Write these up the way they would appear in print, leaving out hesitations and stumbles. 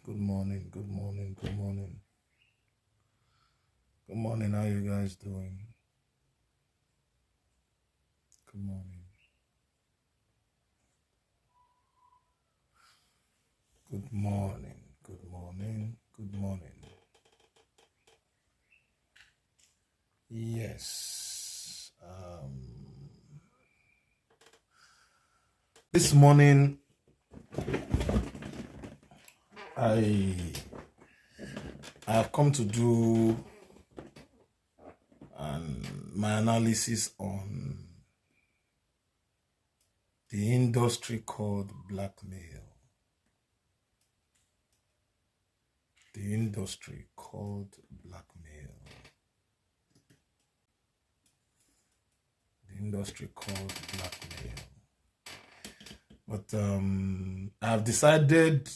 Good morning, good morning, good morning. Good morning, how you guys doing? Good morning. Good morning, good morning, good morning. Yes. This morning, I have come to do my analysis on the industry called blackmail. The industry called blackmail. The industry called blackmail. But I've decided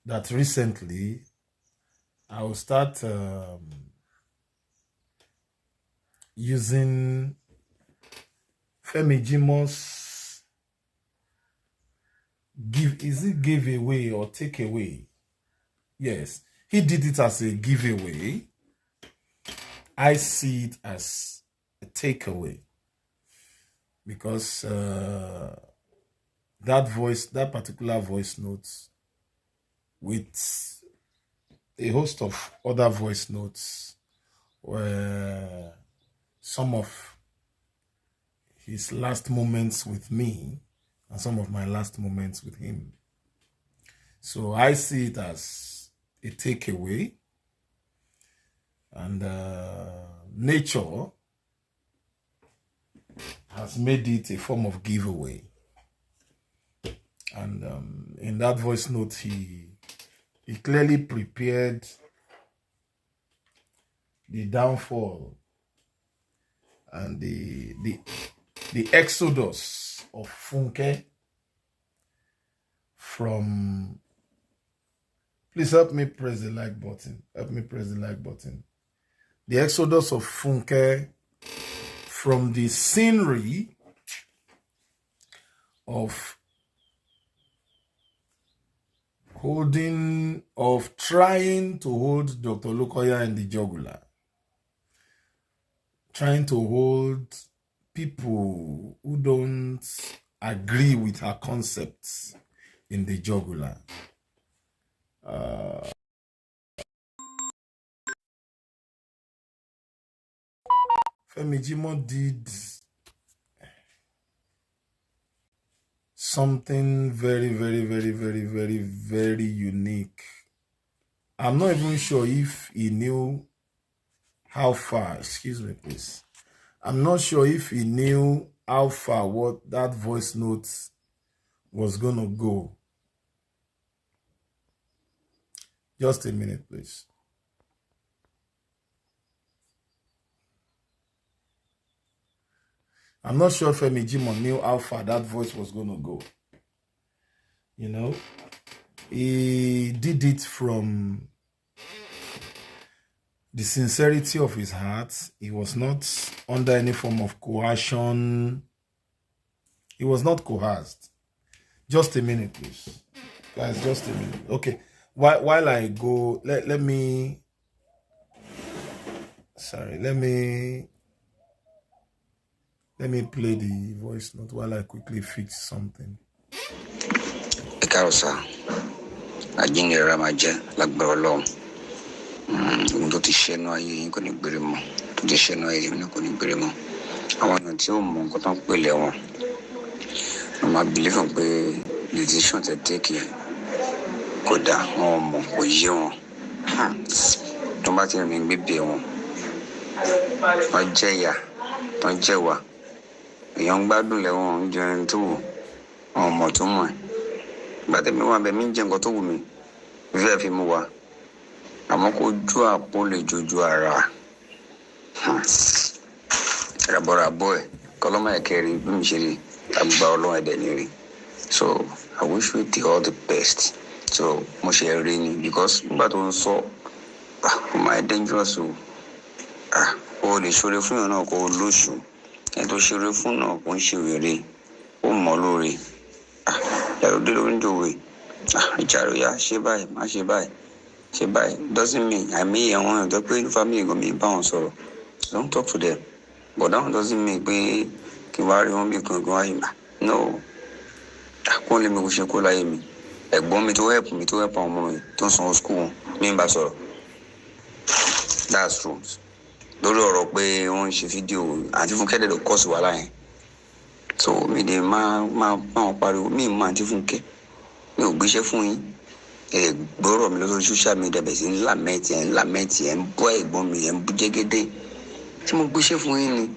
that recently I will start using Femi Jimoh's giveaway or takeaway? Yes, he did it as a giveaway. I see it as a takeaway because that particular voice note with a host of other voice notes were some of his last moments with me and some of my last moments with him. So I see it as a takeaway, and nature has made it a form of giveaway. And in that voice note, he clearly prepared the downfall and the exodus of Funke from... Please help me press the like button. Help me press the like button. The exodus of Funke from the scenery of trying to hold Dr. Lukoya in the jugular. Trying to hold people who don't agree with her concepts in the jugular. Femi Jimoh did something very, very, very, very, very, very unique. I'm not even sure if he knew how far, excuse me please. I'm not sure if he knew how far what that voice note was going to go. Just a minute, please. I'm not sure Femi Jimoh knew how far that voice was going to go. You know, he did it from the sincerity of his heart. He was not under any form of coercion. He was not coerced. Just a minute, please. Guys, just a minute. Okay. While I go, let me play the voice note while I quickly fix something. Ekarosa, ajinge ramaje lagboro ndo ti se no aye yin ko ni gbere mo to ti se no aye yin ko ni gbere mo àwọn èèyàn tí ó mọ nǹkan tó ń pèlè wọn wọ́n máa believe pé decision tẹ́ take kódà wọn mọ̀ kò yé wọn tó bá ti rìn gbígbé wọn wọ́n jẹ̀yà tó ń jẹ̀wà èèyàn gbádùn lẹ́wọ̀n oúnjẹ ẹni tó wù wọn mọ̀ tó mọ̀ gbàtẹ́mi wà bẹ́ẹ̀ mi ń jẹ nǹkan tó wù mí fífẹ́ fi mú wa àmọ́ kó ju àpò lè jojú ara rabọ́rabọ́ ẹ̀ kọ́lọ́mọ ẹ̀kẹ́rì bí mi ṣe rí àgbà ọlọ́run ẹ̀dẹ̀ ní rí. So I wish you all the best. So mo ṣe rí ni because nígbà tó ń sọ my dangerous o lè ṣoore fún yàn náà kó lóṣù ẹni tó ṣoore fún náà kó ń ṣe wèrè ó mọ̀ lóore Yàrá òde lórí ń dòwe. Ìjàrò ya ṣe báyìí, má ṣe báyìí, ṣe báyìí. Doesn't mean I mean àwọn èèyàn tó pé family gan mi bá wọn sọ̀rọ̀. Don't talk to them. But that one doesn't mean pé kí n wá rí wọn bí kankan wáyé. No. Kó lè mi kò ṣe kó láyé mi. Ẹ̀gbọ́n mi tó help àwọn ọmọ mi tó ń sanwó school wọn mi ń bá sọ̀rọ̀. That's true. Lórí ọ̀rọ̀ pé wọ́n ń ṣe fídíò àti Fúnkẹ́ dẹ̀ ló kọ́ sí wàhálà yẹn. So mi dẹ̀ máa pariwo mi máa àti Fúnkẹ́. Mi ò gbéṣẹ́ fún yín. Gbọ́rọ̀ mi lórí social media bẹ̀ sí ńlá mẹ́tì ẹ̀ ń bọ́ ẹ̀gbọ́n mi ẹ̀ ń bú jẹ́gẹ́dẹ́. Tí mo gbéṣẹ́ fún yín ni.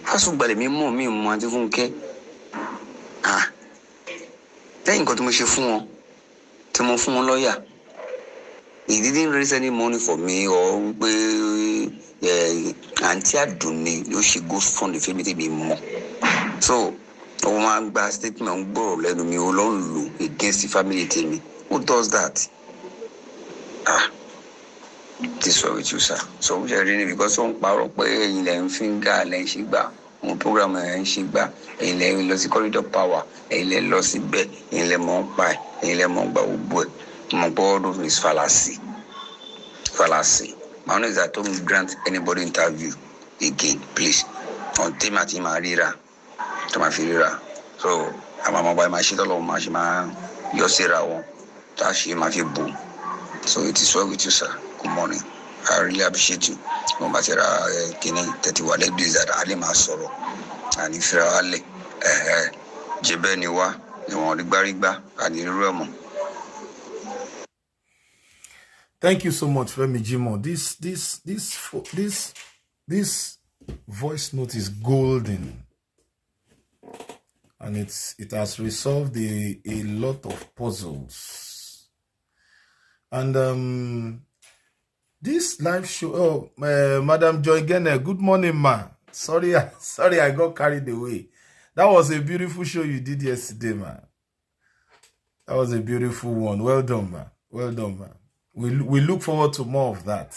Fásùgbàlẹ̀ mi mọ̀ àti Fúnkẹ́. Lẹ́yìn nǹkan tí mo ṣe fún wọn, tí mo fún wọn lọ́yà. He didn't raise any money for me or pé àǹtí Àdùnní ló ṣe ghost fund fún mi tèmi mọ̀. So wọ́n máa ń gba statement ń gbọ́rọ̀ lẹ́nu mi ó lọ ń lò against the family tèmi. Who does that? This is with you, sir. So we are really because wọ́n parọ́ pé ẹ̀yin lẹ́ ń fíńgà lẹ́ ń ṣe gbà. Mo program ẹ̀ ń ṣe gbà. Ẹ̀yin lẹ́ lọ sí corridor power. Ẹ̀yin lẹ́ lọ síbẹ̀. Ẹ̀yin lẹ́ mọ̀ ń pa ẹ̀. Ẹ̀yin lẹ́ mọ̀ ń gba gbogbo ẹ̀. My board is fallacy. My honor is that don't grant anybody interview again, please. On Timothy Marira. So I'm a by my shit all my Yosera one. Tashi my boom. So it is well with you, sir. Good morning. I really appreciate you. No matter Kenny 31 days that Ali Masoro. And if you're Ali Jebeniwa, you want the Barigba and the Romo. Thank you so much, Femi Jimo. This voice note is golden, and it has resolved a lot of puzzles. And this live show, Madam Joy Gene, good morning, ma. Sorry, I got carried away. That was a beautiful show you did yesterday, ma. That was a beautiful one. Well done, ma. Well done, ma. We look forward to more of that.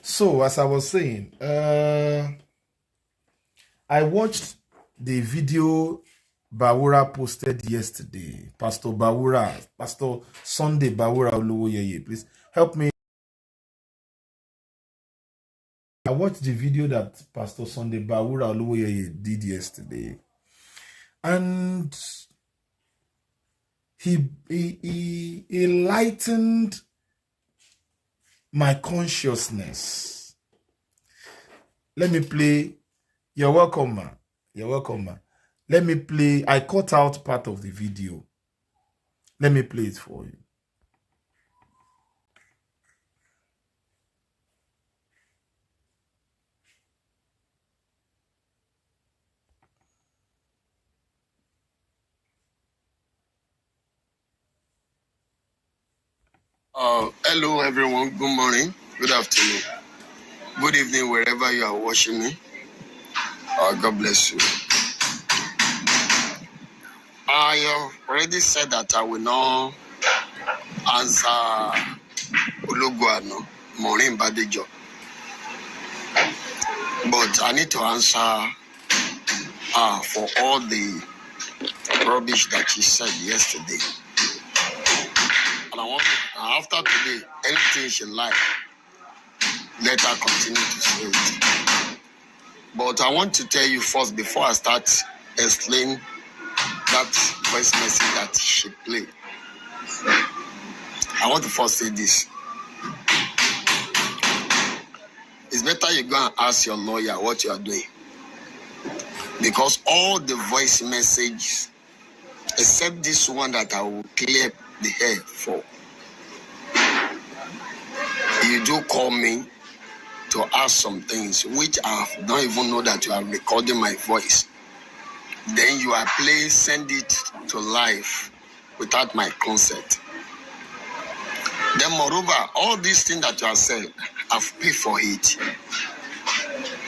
So, as I was saying, I watched the video Bawura posted yesterday. Pastor Sunday Bawura Oluwoyeye, please help me. I watched the video that Pastor Sunday Bawura Oluwoyeye did yesterday. And he enlightened my consciousness. Let me play. You're welcome, ma. Let me play. I cut out part of the video. Let me play it for you. Hello, everyone. Good morning. Good afternoon. Good evening, wherever you are watching me. God bless you. I already said that I will not answer Oluguano, Maureen Badejo. But I need to answer for all the rubbish that she said yesterday. And I want, after today, anything she like, let her continue to say it. But I want to tell you first, before I start explaining that voice message that she played, I want to first say this. It's better you go and ask your lawyer what you are doing. Because all the voice messages, except this one that I will clear the hair for, you do call me to ask some things which I don't even know that you are recording my voice. Then you are send it to live without my consent. Then moreover, all these things that you have said, I've paid for it.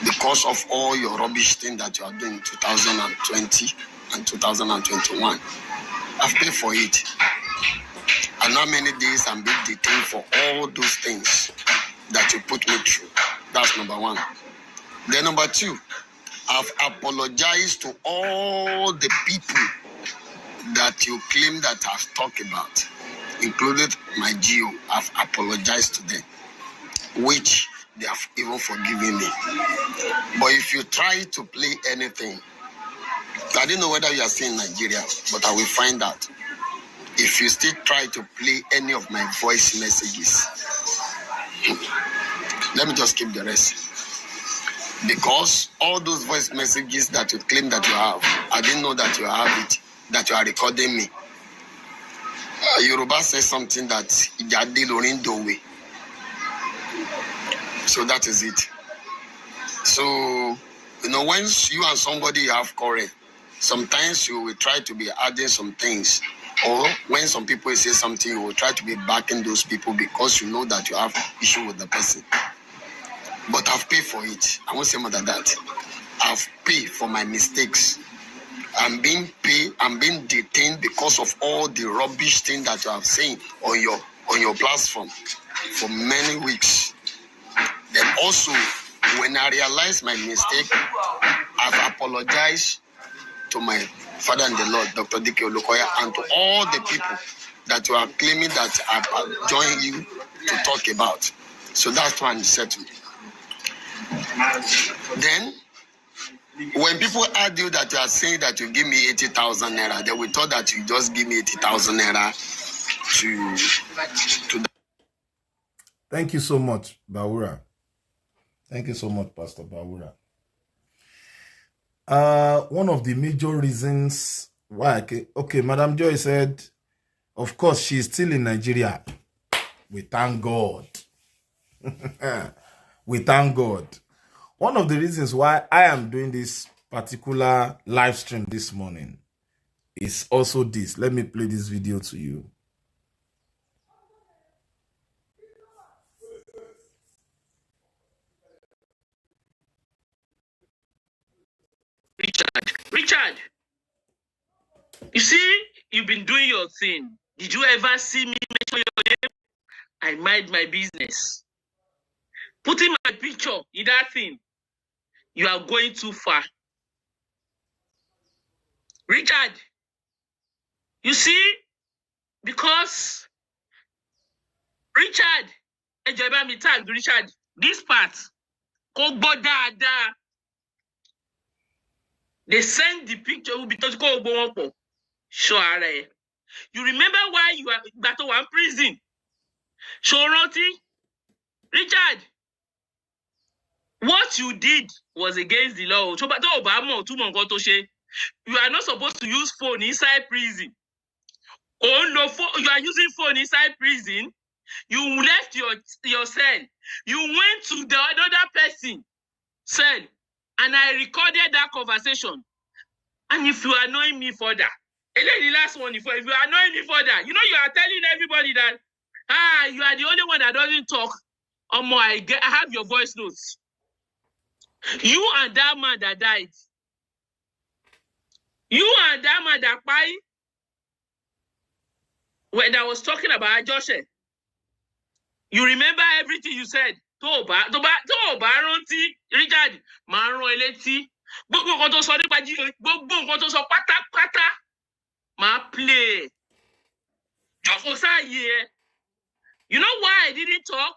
Because of all your rubbish thing that you are doing in 2020 and 2021. I've paid for it. And how many days I'm being detained for all those things that you put me through. That's number one. Then number two, I've apologized to all the people that you claim that I've talked about, included my GO. I've apologized to them, which they have even forgiven me. But if you try to play anything, I don't know whether you are still in Nigeria, but I will find out. If you still try to play any of my voice messages, let me just keep the rest. Because all those voice messages that you claim that you have, I didn't know that you have it, that you are recording me. Yoruba says something that Ijade Lorin Dowe. So that is it. So, you know, once you and somebody have quarrel, sometimes you will try to be adding some things. Or when some people say something, you will try to be backing those people because you know that you have issue with the person. But I've paid for it. I won't say more than that. I've paid for my mistakes. I'm being paid, I'm being detained because of all the rubbish thing that you have seen on your platform for many weeks. Then also, when I realized my mistake, I've apologized to my father in the Lord, Dr. Dike Olukoya, and to all the people that you are claiming that I've joined you to talk about. So that's why I'm settled. Then, when people argue that you are saying that you give me 80,000 naira, then we thought that you just give me 80,000 naira to the... Thank you so much, Bawura. Thank you so much, Pastor Bawura. One of the major reasons why, okay, Madam Joy said, of course, she's still in Nigeria. We thank God. We thank God. One of the reasons why I am doing this particular live stream this morning is also this. Let me play this video to you. Richard, you see, you've been doing your thing. Did you ever see me mention your name? I mind my business. Putting my picture in that thing, you are going too far. Richard, you see, because Richard, Richard, this part, they send the picture because you remember why you are that one prison? Shoroti, Richard, what you did was against the law. You are not supposed to use phone inside prison. Oh no, you are using phone inside prison. You left your cell. You went to the other person cell, and I recorded that conversation. And if you are annoying me further, and then the last one, if you are annoying me further, you know you are telling everybody that you are the only one that doesn't talk. I have your voice notes. You and that man that died. You and that man that died. When I was talking about Josh, you remember everything you said. Richard, Maro Eleti, play. You know why I didn't talk?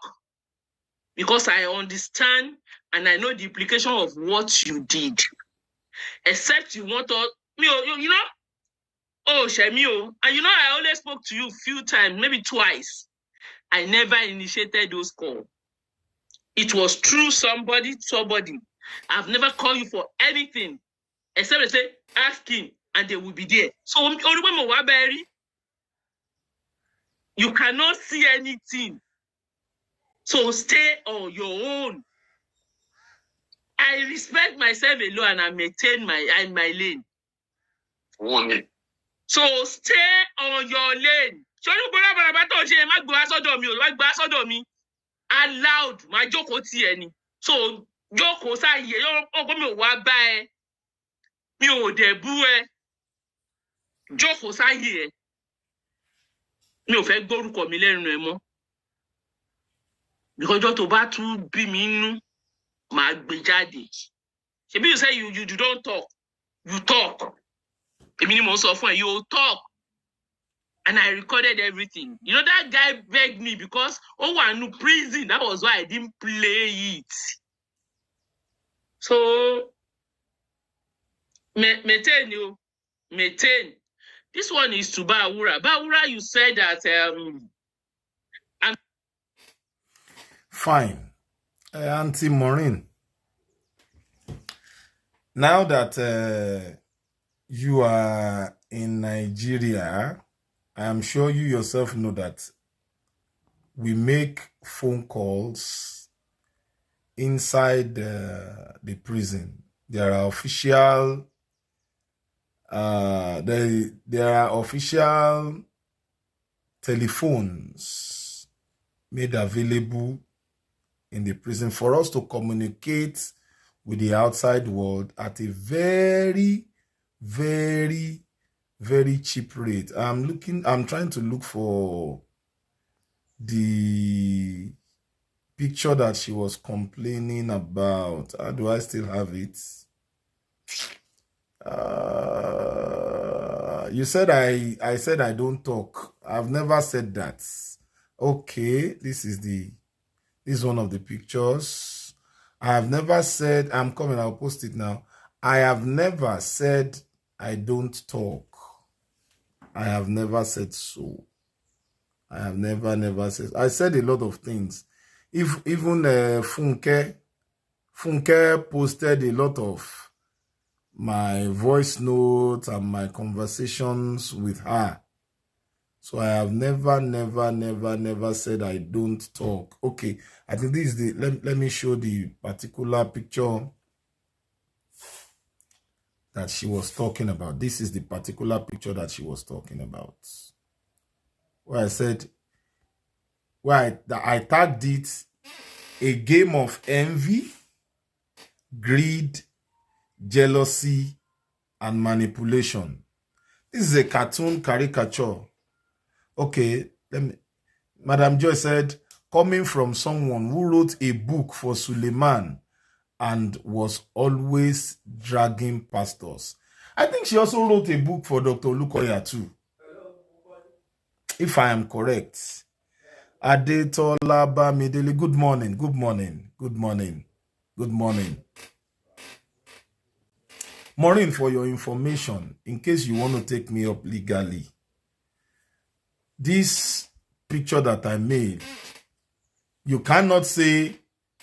Because I understand and I know the implication of what you did. Except you want to, you know, Shemio, and you know I only spoke to you a few times, maybe twice. I never initiated those calls. It was through somebody. I've never called you for anything except they say, ask him, and they will be there. So, you cannot see anything. So, stay on your own. I respect myself alone and I maintain my lane. So, stay on your lane. Allowed my joko tieni. So joko sa ye yo mi wa ba e mi o de bu e joko sa ye mi o fe gboruko mi lẹ́nu ẹ mọ́ because tó bá tún bí mi nú máa gbé jáde Maybe you say you don't talk. You talk. A minimum of when you talk. And I recorded everything. You know, that guy begged me because, I knew prison. That was why I didn't play it. So, maintain you. Maintain. This one is to Bawura. Bawura, you said that... Fine. Auntie Maureen. Now that you are in Nigeria, I am sure you yourself know that we make phone calls inside the prison. There are official there are official telephones made available in the prison for us to communicate with the outside world at a very, very, very cheap rate. I'm trying to look for the picture that she was complaining about. How do I still have it? You said I said I don't talk. I've never said that. Okay, this is one of the pictures. I have never said, I'm coming, I'll post it now. I have never said I don't talk. I have never said so. I have never said. I said a lot of things. If even Funke posted a lot of my voice notes and my conversations with her. So I have never said I don't talk. Okay, I think this is the, let me show the particular picture that she was talking about. This is the particular picture that she was talking about. Where I said, where I tagged it, a game of envy, greed, jealousy, and manipulation. This is a cartoon caricature. Okay, Madam Joy said, coming from someone who wrote a book for Suleiman and was always dragging pastors. I think she also wrote a book for Dr. Lukoya too, if I am correct. Adetola Bamidele, good morning, good morning, good morning, good morning. Maureen, for your information, in case you want to take me up legally, this picture that I made, you cannot say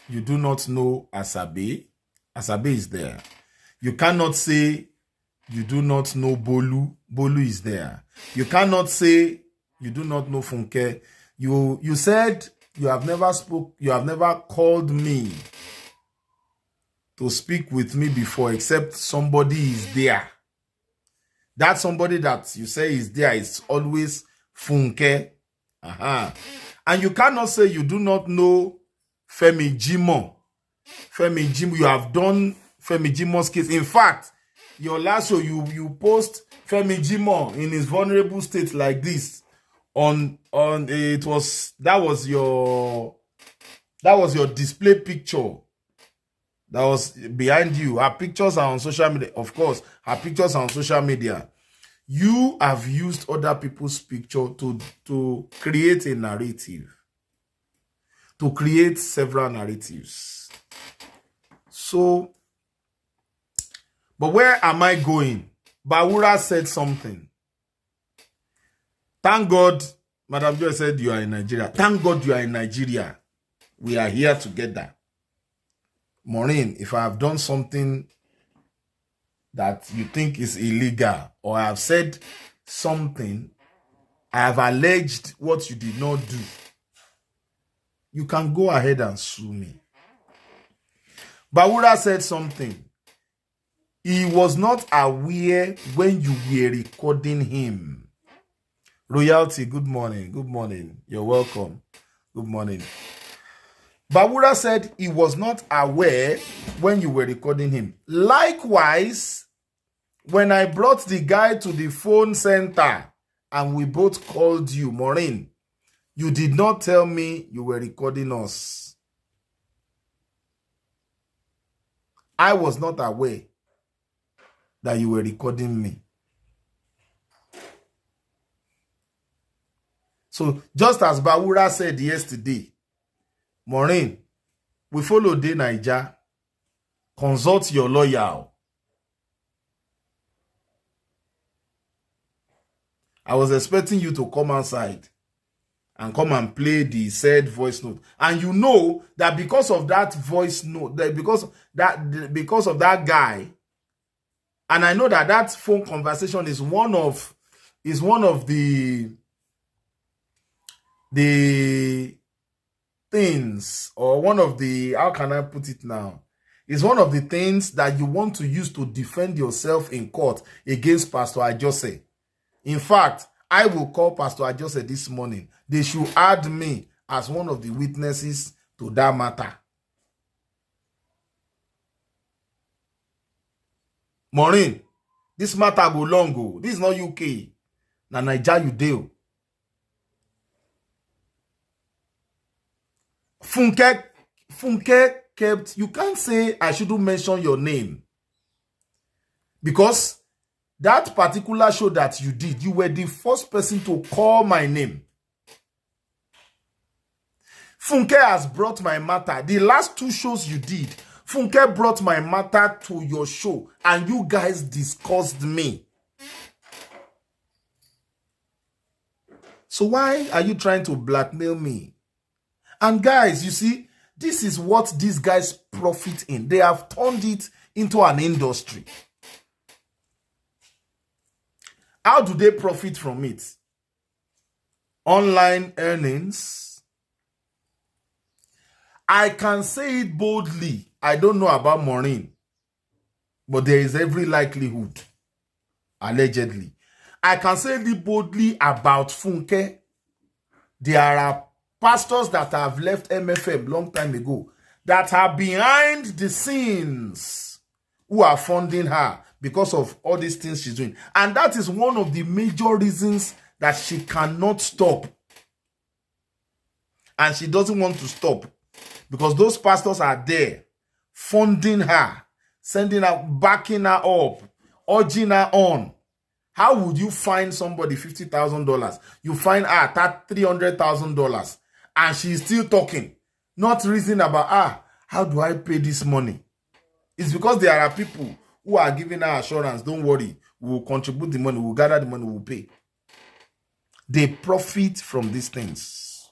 you do not know Asabe. Asabe is there. You cannot say you do not know Bolu. Bolu is there. You cannot say you do not know Funke. You said you have never called me to speak with me before, except somebody is there. That somebody that you say is there is always Funke. And you cannot say you do not know Femi Jimo. Femi Jimo, you have done Femi Jimo's case. In fact, your last show, you post Femi Jimo in his vulnerable state like this. That was your display picture. That was behind you. Her pictures are on social media. Of course, her pictures are on social media. You have used other people's picture to create a narrative. To create several narratives. So, but where am I going? Bawura said something. Thank God, Madam Joy said you are in Nigeria. Thank God you are in Nigeria. We are here together. Maureen, if I have done something that you think is illegal, or I have said something, I have alleged what you did not do, you can go ahead and sue me. Bawura said something. He was not aware when you were recording him. Royalty, good morning. Good morning. You're welcome. Good morning. Bawura said he was not aware when you were recording him. Likewise, when I brought the guy to the phone center and we both called you, Maureen, you did not tell me you were recording us. I was not aware that you were recording me. So just as Bawura said yesterday, Maureen, we follow Day Naija. Consult your lawyer. I was expecting you to come outside and come and play the said voice note. And you know that because of that voice note, because of that guy, and I know that that phone conversation is one of the things, or one of the, how can I put it now? Is one of the things that you want to use to defend yourself in court against Pastor Ajose. In fact, I will call Pastor Ajose this morning. They should add me as one of the witnesses to that matter. Maureen, this matter go long go. This is not UK. Na Naija you deal. Funke kept, you can't say I shouldn't mention your name. Because that particular show that you did, you were the first person to call my name. Funke has brought my matter. The last 2 shows you did, Funke brought my matter to your show and you guys discussed me. So why are you trying to blackmail me? And guys, you see, this is what these guys profit in. They have turned it into an industry. How do they profit from it? Online earnings. I can say it boldly. I don't know about Maureen, but there is every likelihood, allegedly. I can say it boldly about Funke. There are pastors that have left MFM long time ago that are behind the scenes who are funding her because of all these things she's doing. And that is one of the major reasons that she cannot stop. And she doesn't want to stop because those pastors are there funding her, sending her, backing her up, urging her on. How would you find somebody $50,000? You find her at $300,000 and she's still talking, not reasoning about, how do I pay this money? It's because there are people who are giving her assurance, don't worry, we will contribute the money, we will gather the money, we will pay. They profit from these things.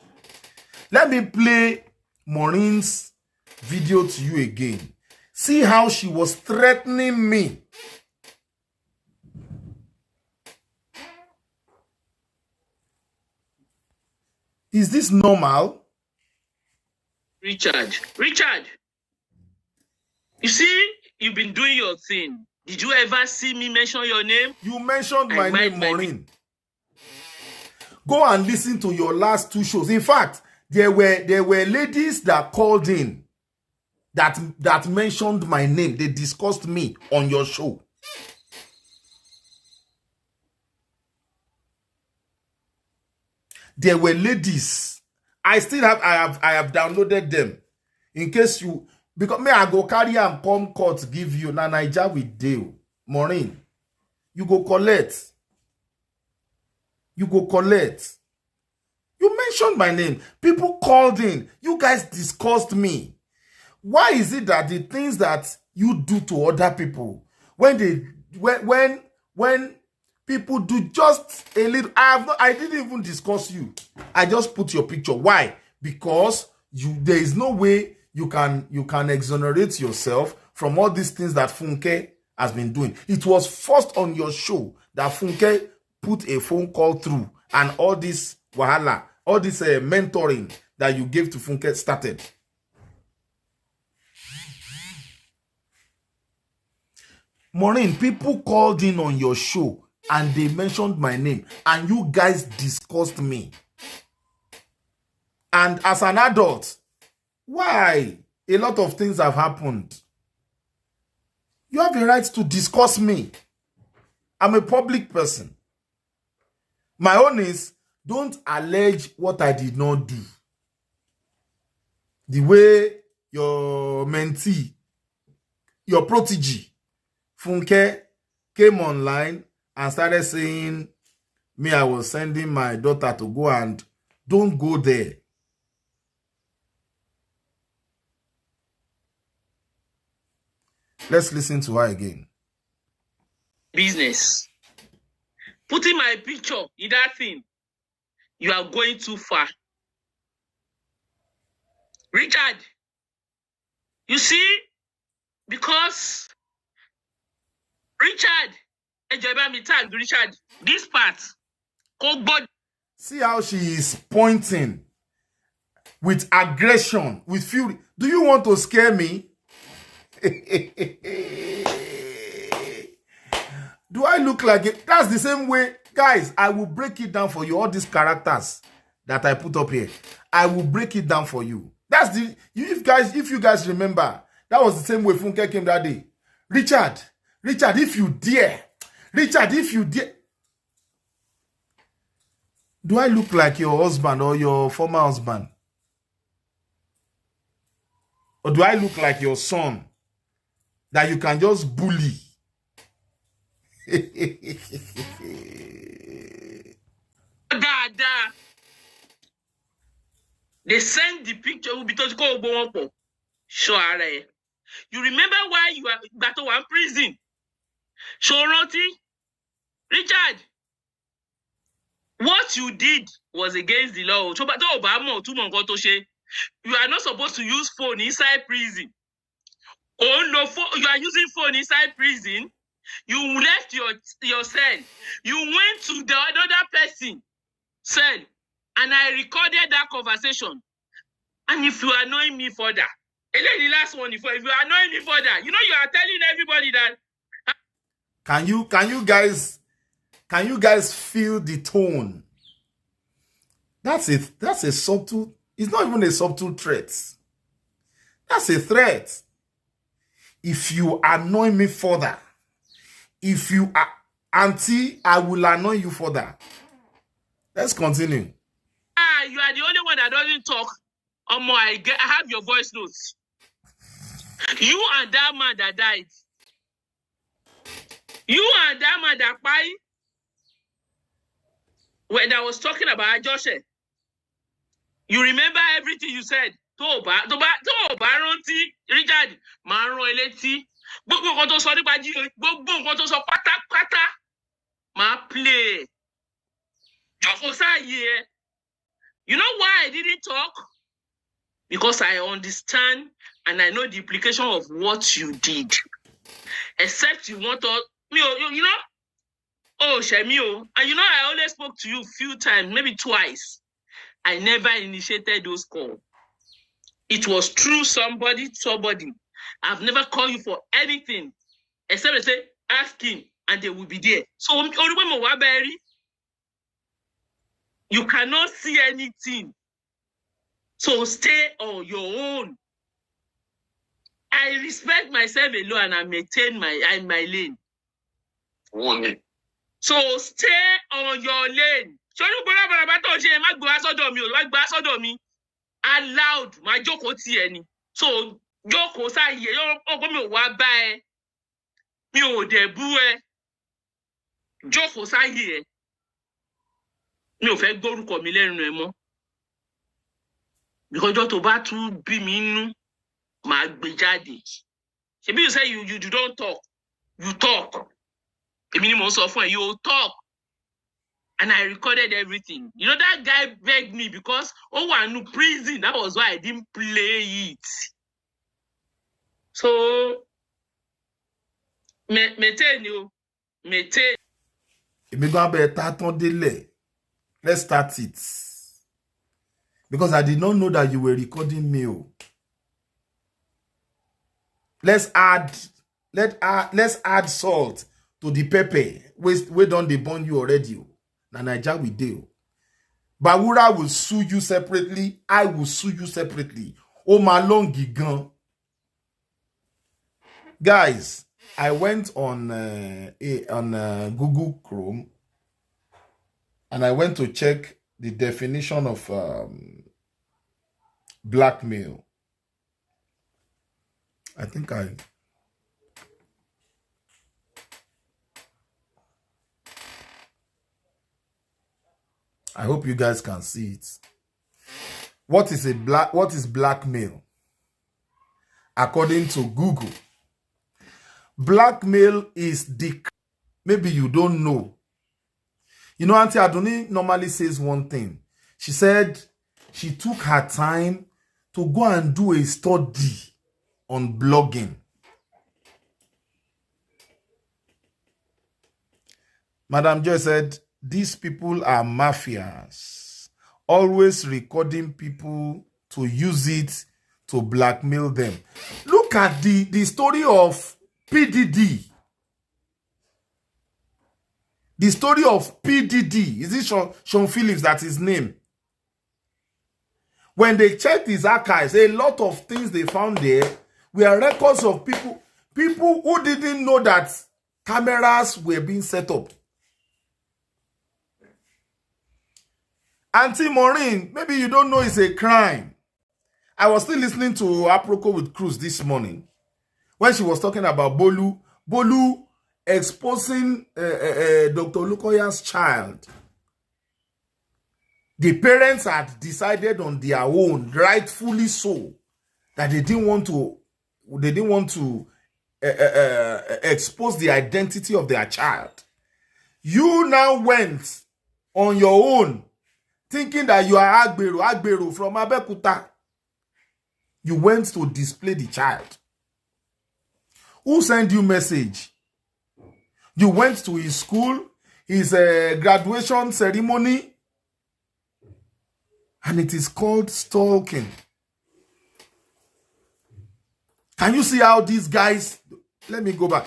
Let me play Maureen's video to you again. See how she was threatening me. Is this normal? Richard, you see, you've been doing your thing. Did you ever see me mention your name? You mentioned my name, Maureen. Go and listen to your last 2 shows. In fact, there were ladies that called in that mentioned my name. They discussed me on your show. There were ladies. I have downloaded them. In case you, because me, I go carry and come court give you. Na Naija with deal. Maureen, you go collect. You go collect. You mentioned my name. People called in. You guys discussed me. Why is it that the things that you do to other people, when people do just a little, I didn't even discuss you. I just put your picture. Why? Because there is no way you can exonerate yourself from all these things that Funke has been doing. It was first on your show that Funke put a phone call through, and all this wahala, all this mentoring that you gave to Funke started. Maureen, people called in on your show and they mentioned my name and you guys discussed me. And as an adult, why? A lot of things have happened. You have the right to discuss me. I'm a public person. My own is, don't allege what I did not do. The way your mentee your protege, Funke, came online and started saying, me, I was sending my daughter to go, and don't go there. Let's listen to her again. Business. Putting my picture in that thing, you are going too far. Richard, you see, because Richard, Richard, this part, see how she is pointing with aggression, with fury. Do you want to scare me? Do I look like it? That's the same way. Guys, I will break it down for you. All these characters that I put up here, I will break it down for you. That's the, if you guys remember, that was the same way Funke came that day. Richard, if you dare. Richard, if you dare. Do I look like your husband or your former husband? Or do I look like your son that you can just bully? They send the picture because you remember why you are that one prison? Shoroti, Richard, what you did was against the law. You are not supposed to use phone inside prison. Oh no, you are using phone inside prison. You left your cell. You went to the other person cell, and I recorded that conversation. And if you are annoying me further, and then the last one, if you are annoying me further, you know you are telling everybody that. Can you guys feel the tone? That's a subtle. It's not even a subtle threat. That's a threat. If you annoy me further, if you are auntie, I will annoy you further. Let's continue. You are the only one that doesn't talk. I have your voice notes. You and that man that died. You and that man that died. When I was talking about Joshua, you remember everything you said. Toba, Richard, Maro Eleti, play. You know why I didn't talk? Because I understand and I know the implication of what you did. Except you want to, you know, oh, Shemio, and you know, I only spoke to you a few times, maybe twice. I never initiated those calls. It was through somebody. I've never called you for anything except they say, ask him, and they will be there. So, you cannot see anything. So, stay on your own. I respect myself alone and I maintain my lane. So, stay on your lane. Allowed my joko tieni. So joko sa ye yo mi wa ba e mi o de bu e joko sa ye mi o fe gboruko mi lẹ́nu ẹ mọ́ because jo to ba tún bí mi nú ma gbé jáde. Ṣebí you say you don't talk, you talk. Èmi ni mo sọ fún ẹ, you talk. And I recorded everything. You know, that guy begged me because, I knew prison. That was why I didn't play it. So, maintain. Let's start it. Because I did not know that you were recording me. Let's add salt to the pepper. We don't debone you already. Naija will deal. Bawura will sue you separately. I will sue you separately. Oh my long gigan. Guys, I went on Google Chrome and I went to check the definition of blackmail. I think I I hope you guys can see it. What is blackmail? According to Google, blackmail is maybe you don't know. You know, Auntie Adoni normally says one thing. She said she took her time to go and do a study on blogging. Madam Joy said, these people are mafias, always recording people to use it to blackmail them. Look at the story of PDD. The story of PDD. Is it Sean Phillips, that's his name? When they checked his archives, a lot of things they found there were records of people who didn't know that cameras were being set up. Auntie Maureen, maybe you don't know it's a crime. I was still listening to Aproko with Cruz this morning when she was talking about Bolu exposing Dr. Lukoya's child. The parents had decided on their own, rightfully so, that they didn't want to expose the identity of their child. You now went on your own, thinking that you are Agbero from Abeokuta. You went to display the child. Who sent you message? You went to his school, his graduation ceremony, and it is called stalking. Can you see how these guys, let me go back.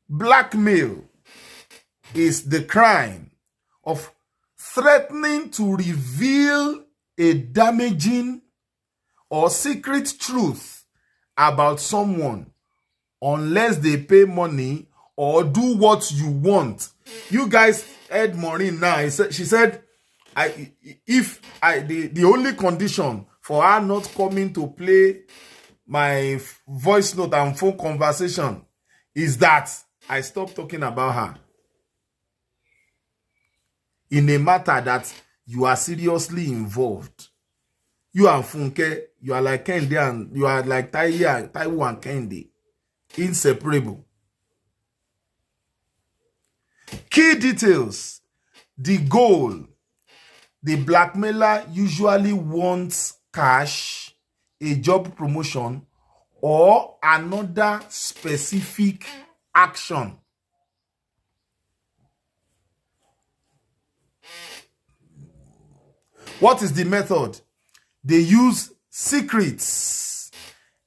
Blackmail is the crime of threatening to reveal a damaging or secret truth about someone unless they pay money or do what you want. You guys heard Maureen now. She said, the only condition for her not coming to play my voice note and phone conversation is that I stop talking about her in a matter that you are seriously involved. You and Funke, you are like Kende and you are like Taiwo and Kende. Inseparable. Key details. The goal. The blackmailer usually wants cash, a job promotion, or another specific action. What is the method? They use secrets,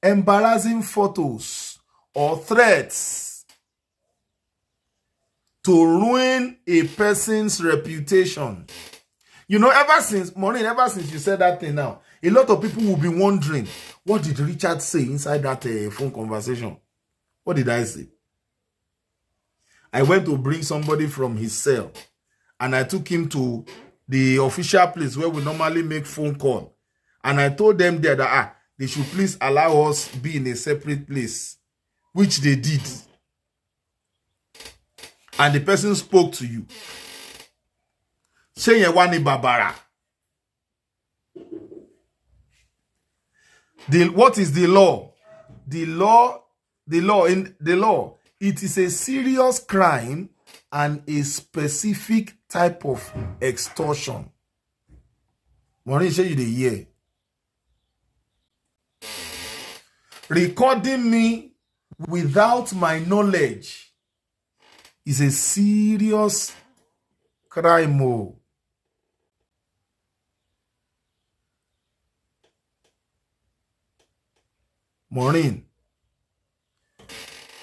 embarrassing photos, or threats to ruin a person's reputation. You know, ever since you said that thing now, a lot of people will be wondering, what did Richard say inside that phone conversation? What did I say? I went to bring somebody from his cell, and I took him to the official place where we normally make phone call. And I told them there that they should please allow us be in a separate place, which they did. And the person spoke to you. Shenyewani Babara. What is the law? The law, it is a serious crime and a specific type of extortion. Maureen, show you the year. Recording me without my knowledge is a serious crime. Maureen,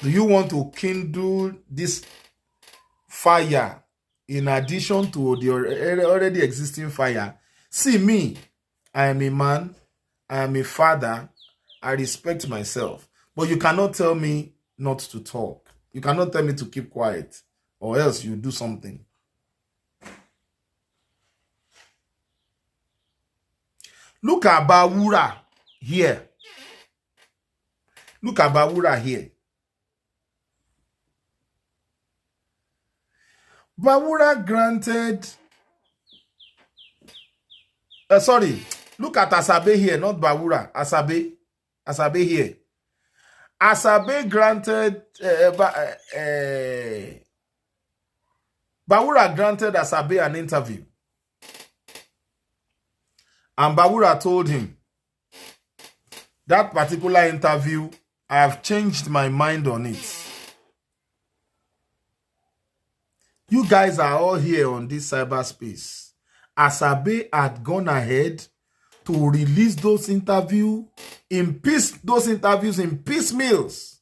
do you want to kindle this fire in addition to the already existing fire? See me, I am a man, I am a father, I respect myself. But you cannot tell me not to talk. You cannot tell me to keep quiet, or else you do something. Look at Bawura here. Look at Bawura here. Bawura granted Sorry, look at Asabe here, not Bawura. Asabe here. Asabe granted Bawura granted Asabe an interview. And Bawura told him, that particular interview, I have changed my mind on it. You guys are all here on this cyberspace. Asabe had gone ahead to release those interviews in piecemeals.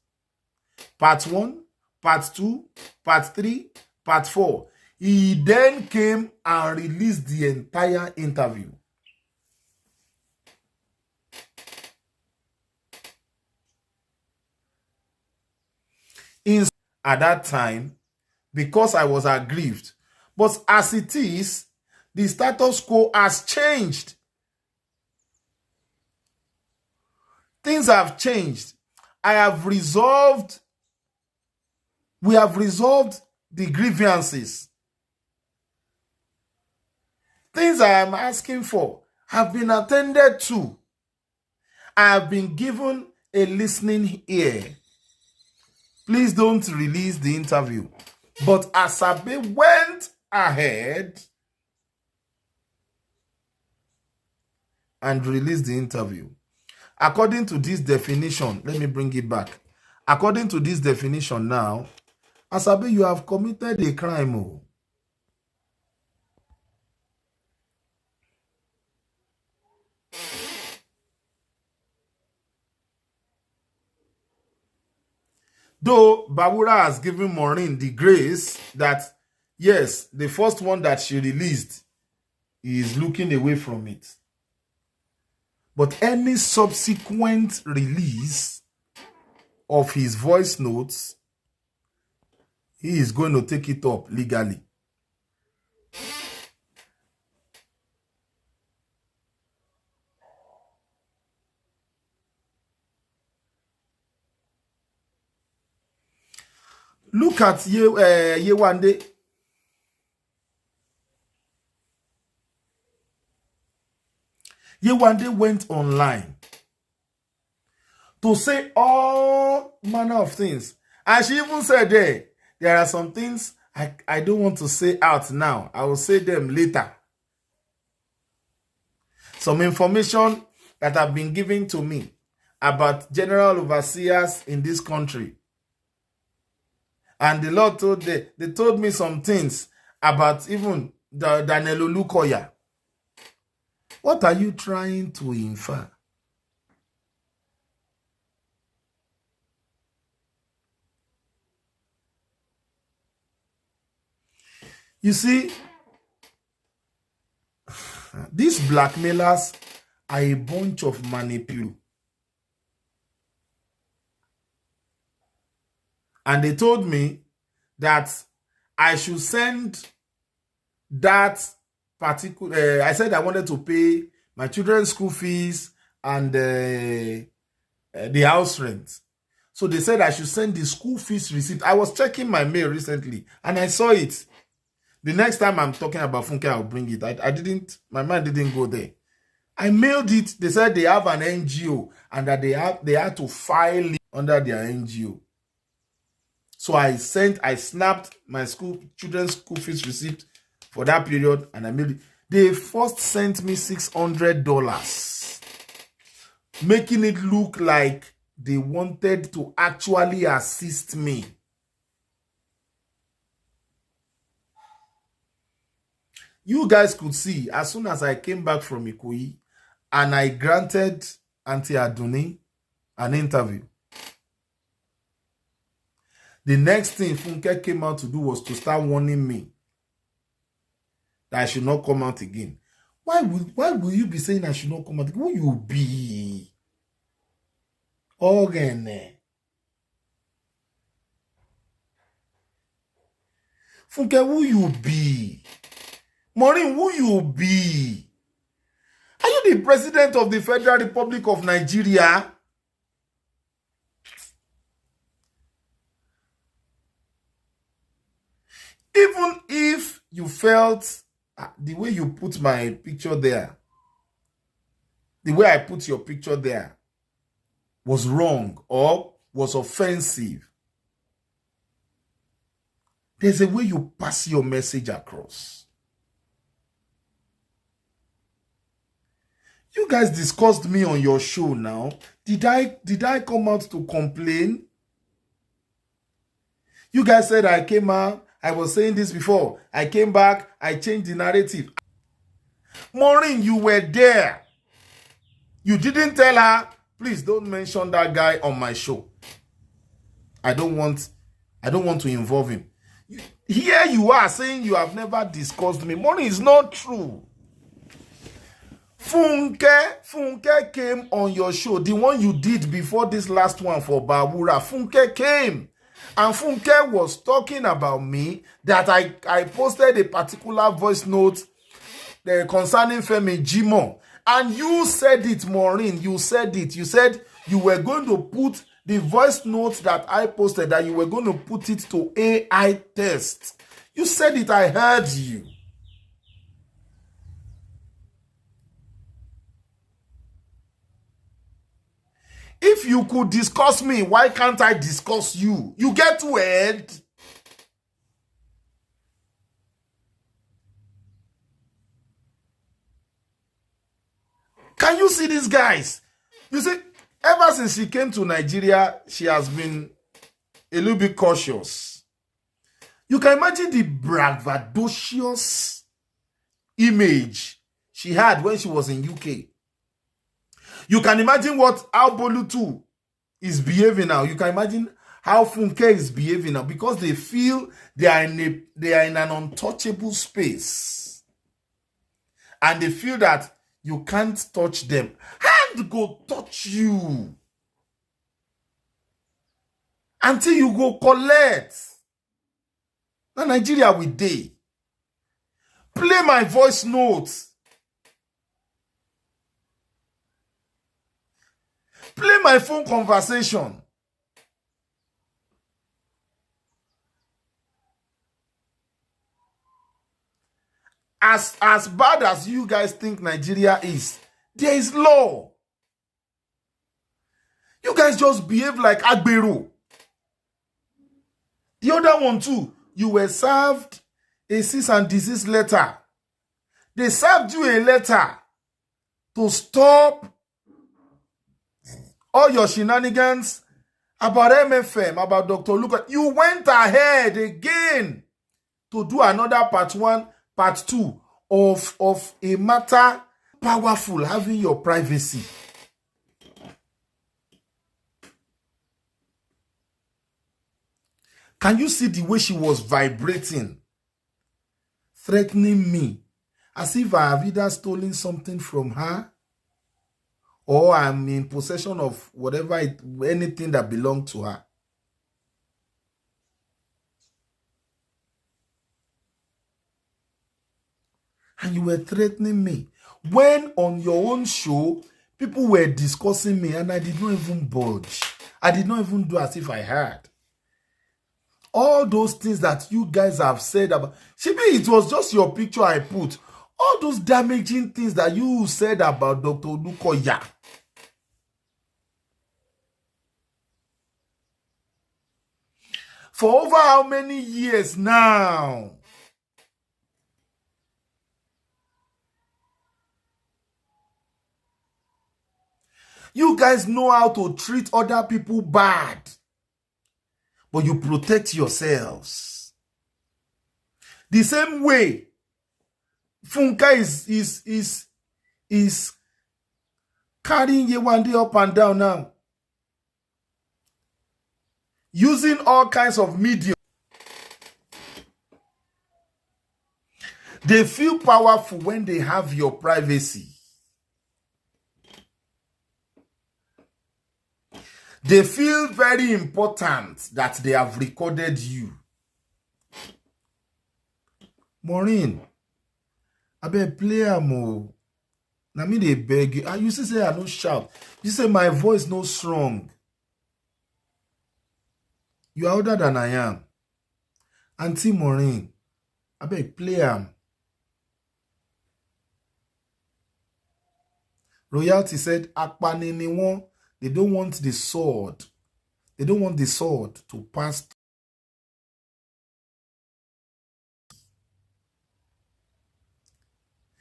Part 1, part 2, part 3, part 4. He then came and released the entire interview. At that time, because I was aggrieved. But as it is, the status quo has changed. Things have changed. We have resolved the grievances. Things I am asking for have been attended to. I have been given a listening ear. Please don't release the interview. But Asabe went ahead and released the interview. According to this definition, let me bring it back. According to this definition now, Asabe, you have committed a crime. Oh. Though Bawura has given Maureen the grace that, yes, the first one that she released is looking away from it. But any subsequent release of his voice notes, he is going to take it up legally. Look at Yewande. Yewande went online to say all manner of things. And she even said there are some things I don't want to say out now. I will say them later. Some information that have been given to me about general overseers in this country. And the Lord they told me some things about even Daniel Olukoya. What are you trying to infer? You see, these blackmailers are a bunch of manipulators. And they told me that I should send that particular... I said I wanted to pay my children's school fees and the house rent. So they said I should send the school fees receipt. I was checking my mail recently and I saw it. The next time I'm talking about Funke, I'll bring it. My mind didn't go there. I mailed it. They said they have an NGO and that they had to file it under their NGO. So I snapped my children's school fees receipt for that period and I mailed it. They first sent me $600, making it look like they wanted to actually assist me. You guys could see, as soon as I came back from Ikoyi and I granted Auntie Aduni an interview, the next thing Funke came out to do was to start warning me that I should not come out again. Why will you be saying I should not come out again? Who you be? Organ. Funke, who you be? Maureen, who you be? Are you the president of the Federal Republic of Nigeria? Even if you felt the way you put my picture there, the way I put your picture there was wrong or was offensive. There's a way you pass your message across. You guys discussed me on your show now. Did I come out to complain? You guys said I came out. I was saying this before. I came back. I changed the narrative. Maureen, you were there. You didn't tell her, please don't mention that guy on my show. I don't want to involve him. Here you are saying you have never discussed me. Maureen, it's not true. Funke came on your show. The one you did before this last one for Babura. Funke came. And Funke was talking about me, that I posted a particular voice note concerning Femi Jimo. And you said it, Maureen. You said it. You said you were going to put the voice note that I posted, that you were going to put it to AI test. You said it. I heard you. If you could discuss me, why can't I discuss you? You get weird. Can you see these guys? You see, ever since she came to Nigeria, she has been a little bit cautious. You can imagine the braggadocious image she had when she was in UK. You can imagine how Bolutu is behaving now. You can imagine how Funke is behaving now, because they feel they are in an untouchable space. And they feel that you can't touch them. Hand go touch you until you go collect. Now Nigeria with day. Play my voice notes. Play my phone conversation. As bad as you guys think Nigeria is, there is law. You guys just behave like Agbero. The other one too, you were served a cease and desist letter. They served you a letter to stop all your shenanigans about MFM, about Dr. Luka. You went ahead again to do another part 1, part 2 of a matter powerful, having your privacy. Can you see the way she was vibrating, threatening me, as if I have either stolen something from her or I'm in possession of whatever, anything that belonged to her? And you were threatening me. When on your own show, people were discussing me and I did not even budge. I did not even do as if I heard. All those things that you guys have said about, Shibi, it was just your picture I put. All those damaging things that you said about Dr. Olukoya. For over how many years now? You guys know how to treat other people bad, but you protect yourselves. The same way Funke is carrying Yewande up and down now, using all kinds of media. They feel powerful when they have your privacy. They feel very important that they have recorded you. Maureen, I beg play am. Na me dey beg you. You say I no shout. You say my voice no strong. You are older than I am. Auntie Maureen, I beg play am. Royalty said, Akpani ni won. They don't want the sword. They don't want the sword to pass.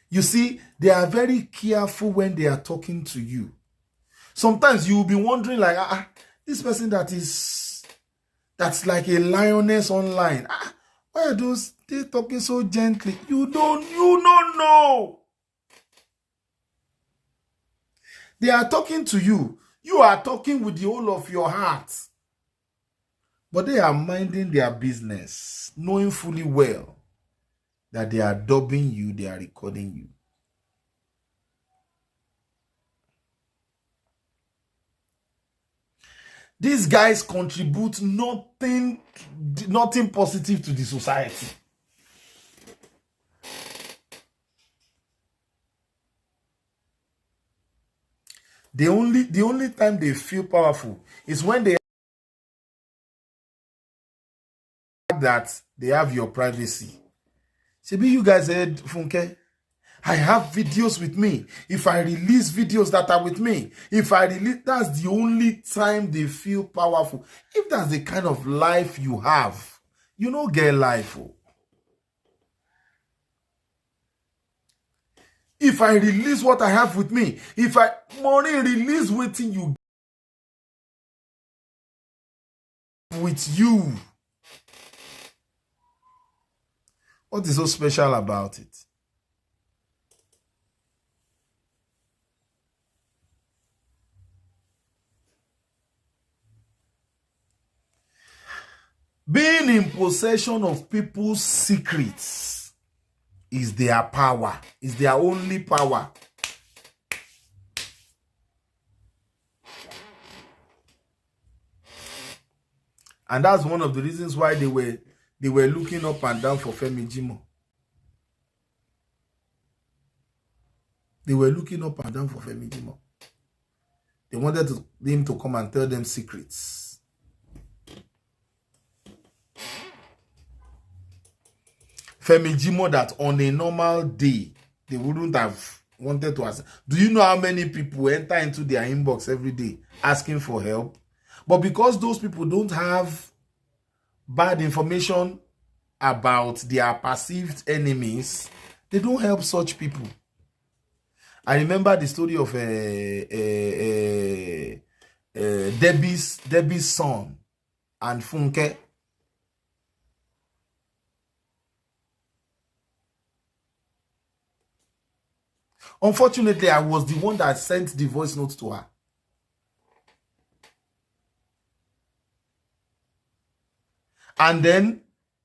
You see, they are very careful when they are talking to you. Sometimes you will be wondering, like, this person that's like a lioness online. Why are they talking so gently? You don't know. They are talking to you. You are talking with the whole of your heart. But they are minding their business, knowing fully well that they are dubbing you, they are recording you. These guys contribute nothing positive to the society. The only time they feel powerful is when they that they have your privacy. Maybe you guys heard Funke. I have videos with me. If I release videos that are with me, that's the only time they feel powerful. If that's the kind of life you have, you don't get life. If I release what I have with me, if I money release waiting you with you. What is so special about it? Being in possession of people's secrets is their power, is their only power. And that's one of the reasons why they were looking up and down for Femi Jimo. They were looking up and down for Femi Jimo. They wanted him to come and tell them secrets. Femi Jimo that on a normal day, they wouldn't have wanted to ask. Do you know how many people enter into their inbox every day asking for help? But because those people don't have bad information about their perceived enemies, they don't help such people. I remember the story of Debbie's son and Funke. Unfortunately, I was the one that sent the voice note to her. And then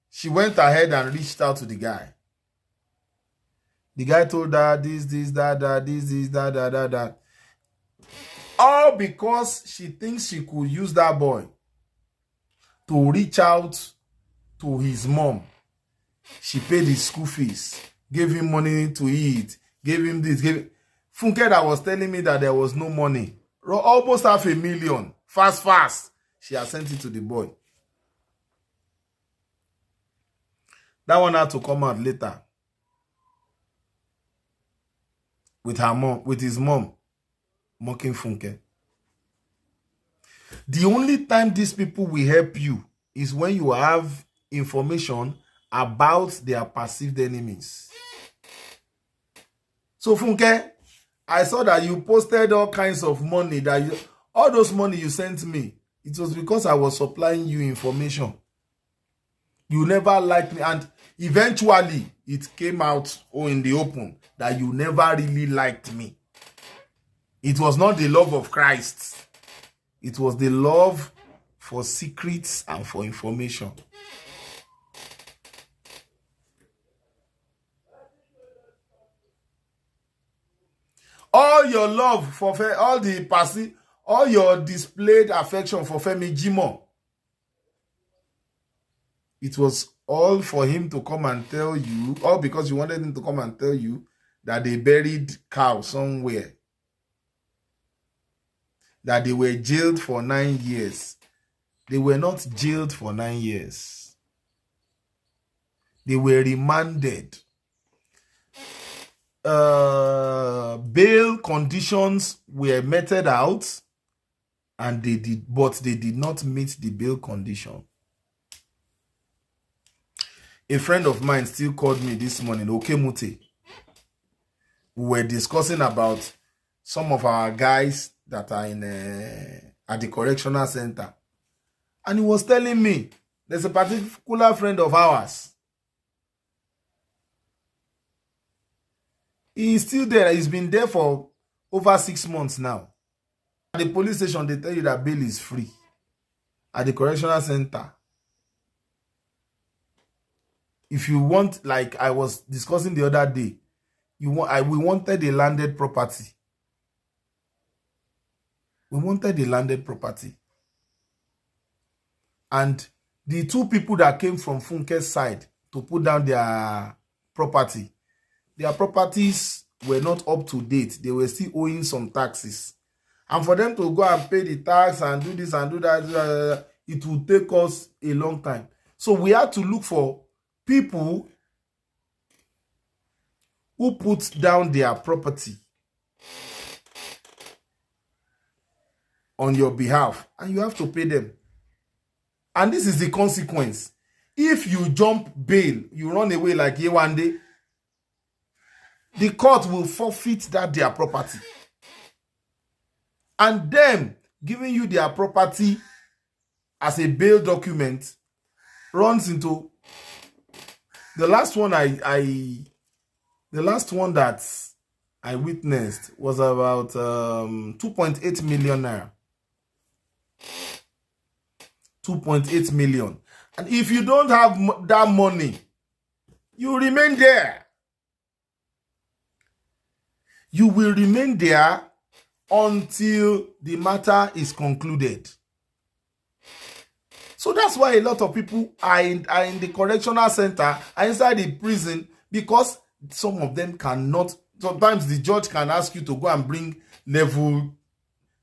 she went ahead and reached out to the guy. The guy told her this, that. All because she thinks she could use that boy to reach out to his mom. She paid his school fees, gave him money to eat, gave him this, Funke that was telling me that there was no money. Almost $500,000. Fast. She has sent it to the boy. That one had to come out later. With her mom, with his mom, mocking Funke. The only time these people will help you is when you have information about their perceived enemies. So Funke, I saw that you posted all kinds of money all those money you sent me. It was because I was supplying you information. You never liked me, and eventually it came out in the open that you never really liked me. It was not the love of Christ. It was the love for secrets and for information. All your love for all your displayed affection for Femi Jimo, it was all for him to come and tell you, all because you wanted him to come and tell you that they buried cow somewhere, that they were jailed for 9 years. They were not jailed for 9 years. They were remanded. bail conditions were meted out, and they did not meet the bail condition. A friend of mine still called me this morning, Okemute. We were discussing about some of our guys that are in at the correctional center. And he was telling me, there's a particular friend of ours. He's still there. He's been there for over 6 months now. At the police station, they tell you that bail is free. At the correctional center, if you want, like I was discussing the other day, we wanted a landed property. We wanted a landed property. And the two people that came from Funke's side to put down their properties were not up to date. They were still owing some taxes. And for them to go and pay the tax and do this and do that, it will take us a long time. So we had to look for people who put down their property on your behalf, and you have to pay them. And this is the consequence. If you jump bail, you run away like Yewande, the court will forfeit their property. And them giving you their property as a bail document runs into the last one that I witnessed was about 2.8 million naira. 2.8 million. And if you don't have that money, you remain there. You will remain there until the matter is concluded. So that's why a lot of people are in the correctional center, are inside the prison, because some of them cannot. Sometimes the judge can ask you to go and bring level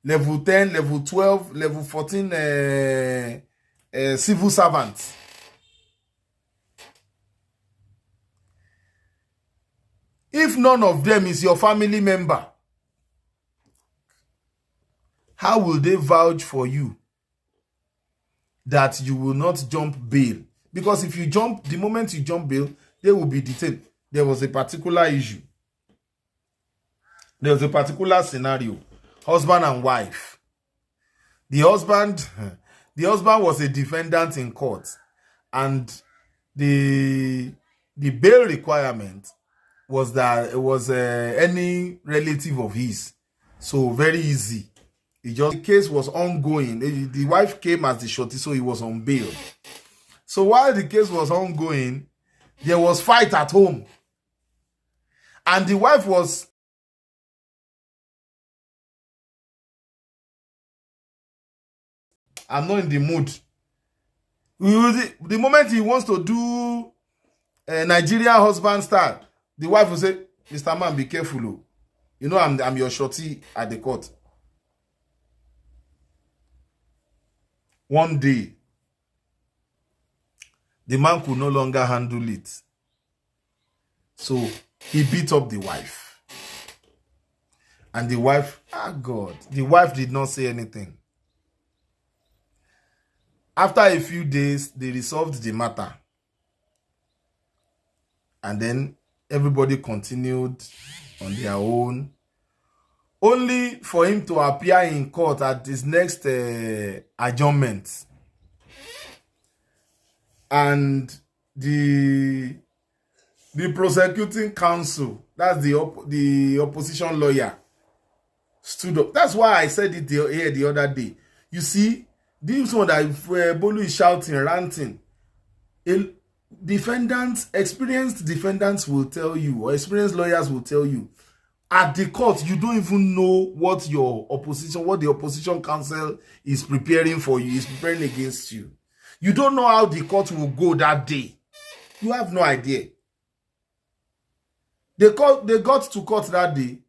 10, level 12, level 14 civil servants. If none of them is your family member, how will they vouch for you that you will not jump bail? Because if you jump, the moment you jump bail, they will be detained. There was a particular issue. There was a particular scenario. Husband and wife. The husband was a defendant in court, and the bail requirement was that it was any relative of his. So very easy. The case was ongoing. The wife came as the shorty, so he was on bail. So while the case was ongoing, there was fight at home. And the wife was I'm not in the mood. The moment he wants to do a Nigerian husband style, the wife will say, Mr. Man, be careful. You know I'm your shorty at the court. One day, the man could no longer handle it. So he beat up the wife. And the wife, the wife did not say anything. After a few days, they resolved the matter. And then everybody continued on their own. Only for him to appear in court at his next adjournment. And the prosecuting counsel, that's the opposition lawyer, stood up. That's why I said it here the other day. You see, this one that Bolu is shouting, ranting. Experienced defendants will tell you, or experienced lawyers will tell you, at the court, you don't even know what the opposition counsel is preparing for you, is preparing against you. You don't know how the court will go that day. You have no idea. They got to court that day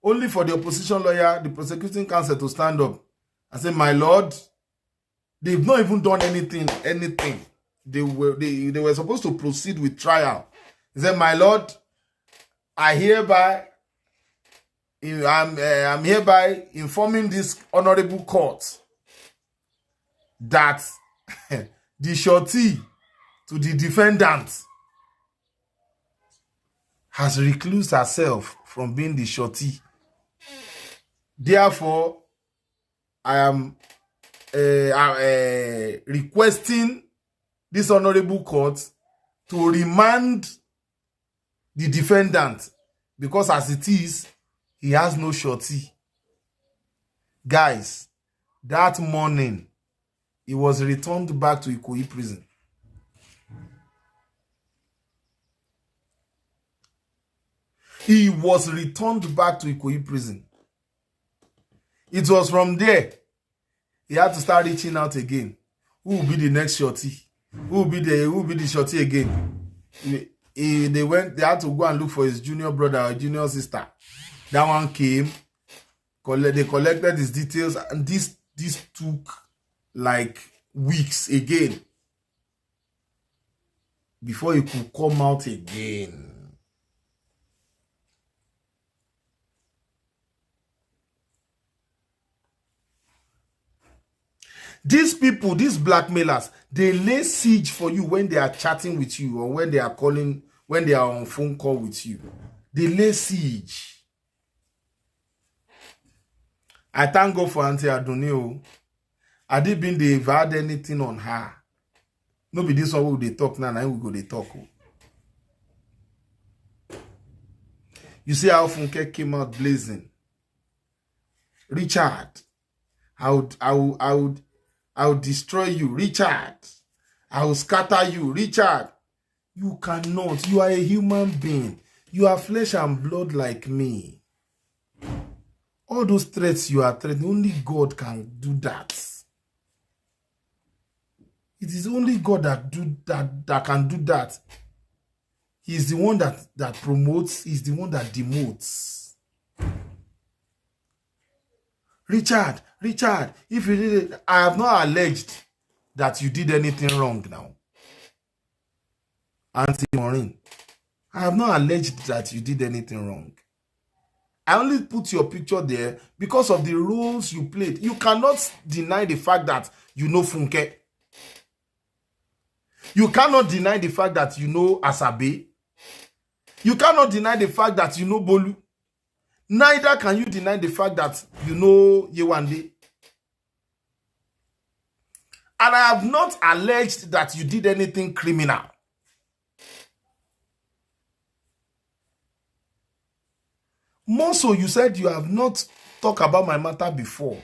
only for the opposition lawyer, the prosecuting counsel, to stand up and say, my lord, they've not even done anything. They were supposed to proceed with trial. He said, my lord, I hereby I'm hereby informing this honorable court that the shorty to the defendant has reclused herself from being the shorty. Therefore, I am requesting this honorable court to remand the defendant, because as it is, he has no shorty. Guys, that morning, he was returned back to Ikoyi prison. He was returned back to Ikoyi prison. It was from there he had to start reaching out again. Who will be the next shorty? Who will be the shorty again? They had to go and look for his junior brother or junior sister. That one came. They collected his details, and this took like weeks again before he could come out again. These people, these blackmailers, they lay siege for you when they are chatting with you, or when they are calling, when they are on phone call with you. They lay siege. I thank God for Auntie Adonio. I didn't been they've had anything on her. No be this one who they talk now, and we go they talk. You see how Funke came out blazing. Richard, I would destroy you, Richard. I will scatter you, Richard. You cannot. You are a human being. You are flesh and blood like me. All those threats you are threatening, only God can do that. It is only God that can do that. He's the one that promotes. He's the one that demotes. Richard, if you did it, I have not alleged that you did anything wrong now. Auntie Maureen, I have not alleged that you did anything wrong. I only put your picture there because of the roles you played. You cannot deny the fact that you know Funke. You cannot deny the fact that you know Asabe. You cannot deny the fact that you know Bolu. Neither can you deny the fact that you know Yewande. And I have not alleged that you did anything criminal. More so, you said you have not talked about my matter before.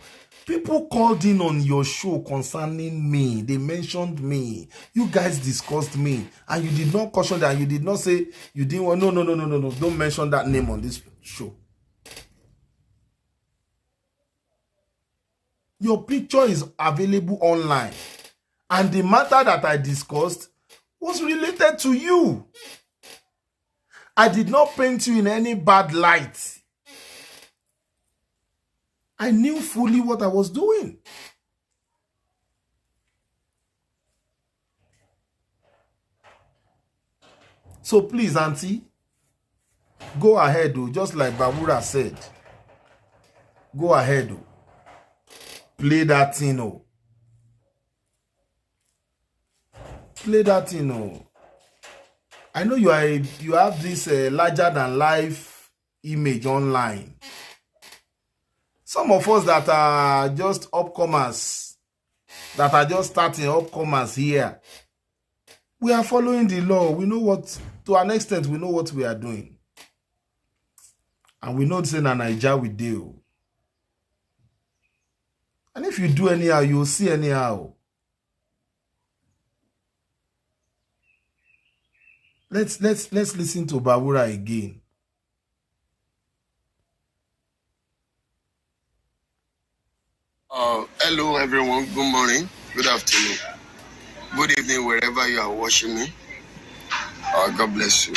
People called in on your show concerning me. They mentioned me. You guys discussed me. And you did not caution that. You did not say you didn't want. No. Don't mention that name on this show. Your picture is available online. And the matter that I discussed was related to you. I did not paint you in any bad light. I knew fully what I was doing. So please, Auntie, go ahead, just like Babura said. Go ahead, play that thing, Play that thing, I know you have this larger than life image online. Some of us that are just upcomers, that are just starting upcomers here, we are following the law. We know what, to an extent, we know what we are doing. And we know it's in a Naija we do. And if you do anyhow, you'll see anyhow. Let's listen to Babura again. Hello everyone, good morning, good afternoon, good evening, wherever you are watching me. God bless you.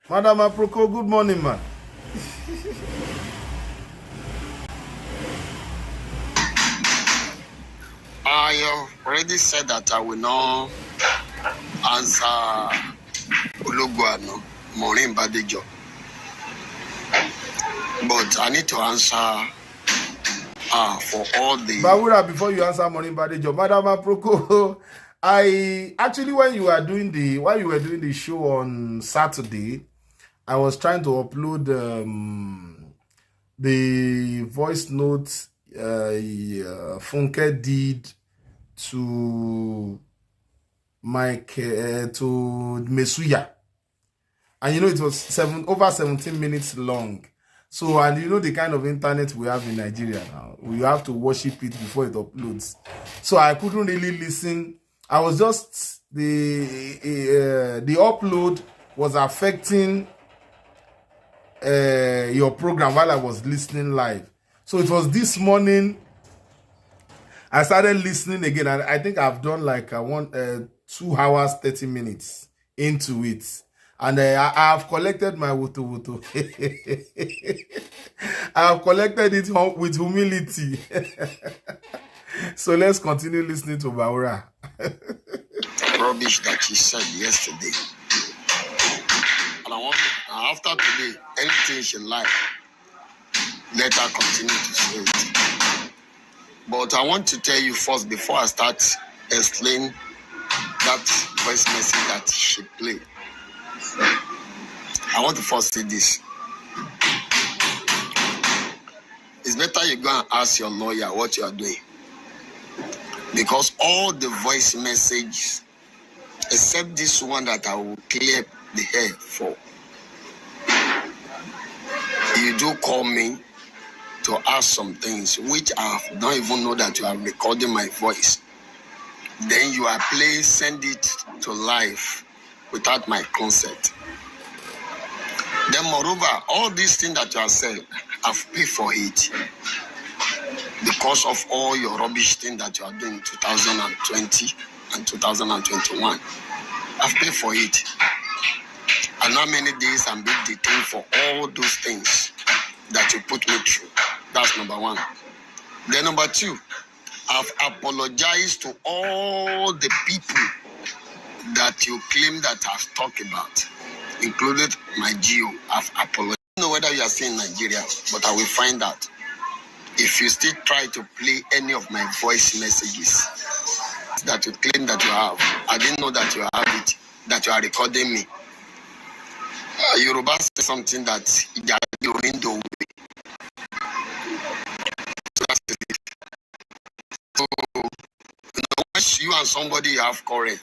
Madam Aproko, good morning, man. I have already said that I will not answer Ologuano Maureen Badejo. But I need to answer for all the... Bawura, before you answer Morning Badejo, Madam Aproko, I actually, while you were doing the show on Saturday, I was trying to upload the voice note Funke did to Mike to Mesuya, and you know it was over 17 minutes long. So, and you know the kind of internet we have in Nigeria now, we have to worship it before it uploads. So I couldn't really listen. I was just the upload was affecting your program while I was listening live. So it was this morning I started listening again, and I think I've done like 2 hours 30 minutes into it, and I have collected my wutu. I have collected it with humility. So let's continue listening to Bawura. rubbish that she said yesterday. And I want, after today, anything she like, let her continue to say it. But I want to tell you first, before I start explaining that voice message that she played, I want to first say this. It's better you go and ask your lawyer what you are doing. Because all the voice messages, except this one that I will clear the hair for, you do call me to ask some things which I don't even know that you are recording my voice. Then you are playing, send it to live without my consent. Then moreover, all these things that you are saying, I've paid for it. Because of all your rubbish thing that you are doing in 2020 and 2021. I've paid for it. And how many days I'm being detained for all those things that you put me through. That's number one. Then number two, I've apologized to all the people that you claim that I've talked about, including my GO. I've apologized. I don't know whether you are saying Nigeria, but I will find out. If you still try to play any of my voice messages that you claim that you have, I didn't know that you have it, that you are recording me. Yoruba said something that the window. So, once you and somebody have quarrel,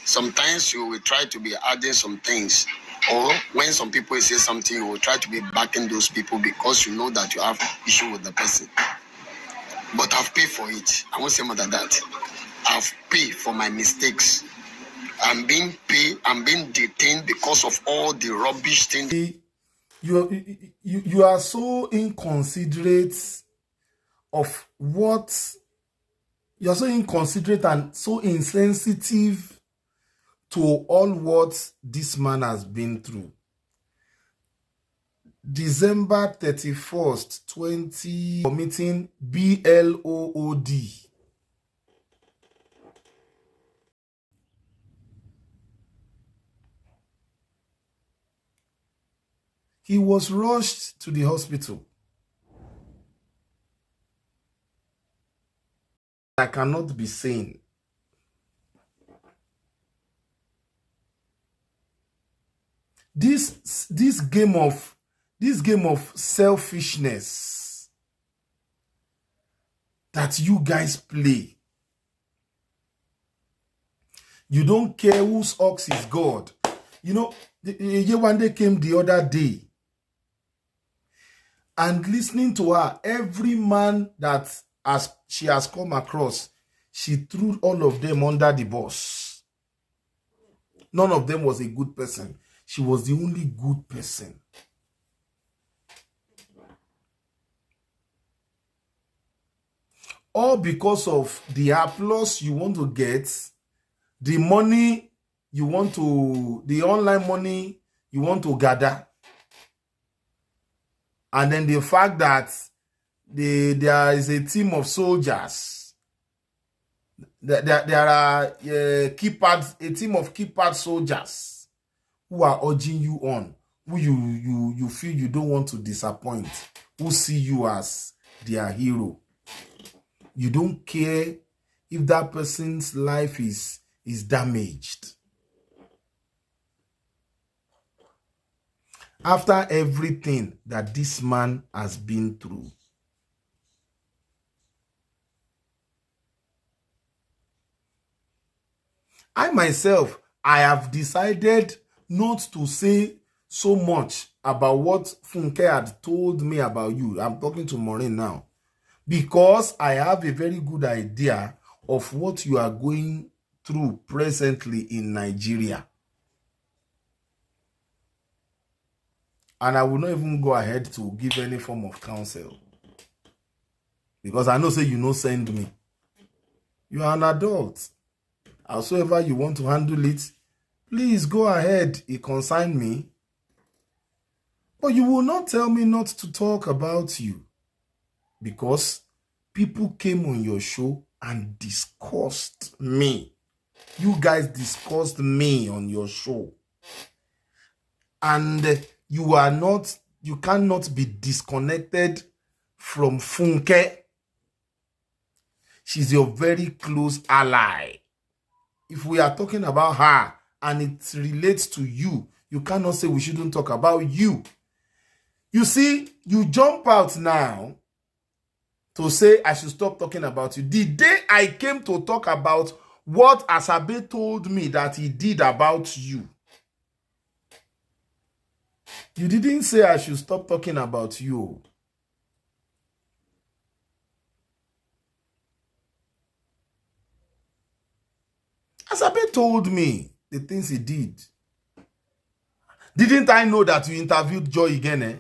sometimes you will try to be adding some things. Or when some people say something, you will try to be backing those people because you know that you have issue with the person. But I've paid for it. I won't say more than that. I've paid for my mistakes. I'm being paid. I'm being detained because of all the rubbish things. You are so inconsiderate of what. You are so inconsiderate and so insensitive to all what this man has been through. December 31st, 20, committing BLOOD. He was rushed to the hospital. I cannot be sane. This game of selfishness that you guys play. You don't care whose ox is God. You know, Yewande came the other day, and listening to her, every man that she has come across, she threw all of them under the bus. None of them was a good person. She was the only good person. All because of the applause you want to get, the money you want to, the online money you want to gather, and then the fact that there is a team of soldiers. There are a team of keypad soldiers who are urging you on who you feel you don't want to disappoint, who see you as their hero. You don't care if that person's life is damaged. After everything that this man has been through, I myself, I have decided not to say so much about what Funke had told me about you. I'm talking to Maureen now. Because I have a very good idea of what you are going through presently in Nigeria. And I will not even go ahead to give any form of counsel. Because I know say you no send me. You are an adult. Howsoever you want to handle it, please go ahead. It concerns me. But you will not tell me not to talk about you. Because people came on your show and discussed me. You guys discussed me on your show. And you cannot be disconnected from Funke. She's your very close ally. If we are talking about her and it relates to you, you cannot say we shouldn't talk about you. You see, you jump out now to say I should stop talking about you. The day I came to talk about what Asabe told me that he did about you, you didn't say I should stop talking about you. Asabe told me the things he did. Didn't I know that you interviewed Joy again, eh?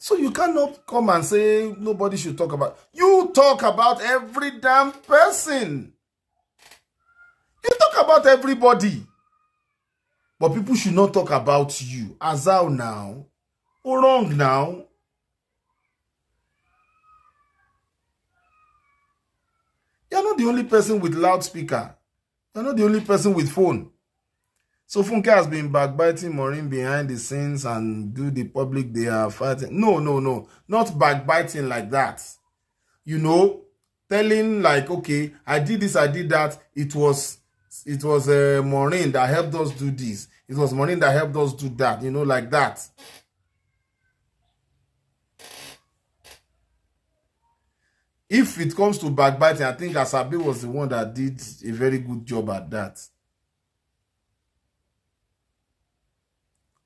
So you cannot come and say nobody should talk about. You talk about every damn person. You talk about everybody. But people should not talk about you. Azal now. Or wrong now. You're not the only person with loudspeaker. You're not the only person with phone. So Funke has been backbiting Maureen behind the scenes and do the public they are fighting. No. Not backbiting like that. You know, telling like, okay, I did this, I did that. It was Maureen that helped us do this. It was Maureen that helped us do that. You know, like that. If it comes to backbiting, I think Asabe was the one that did a very good job at that.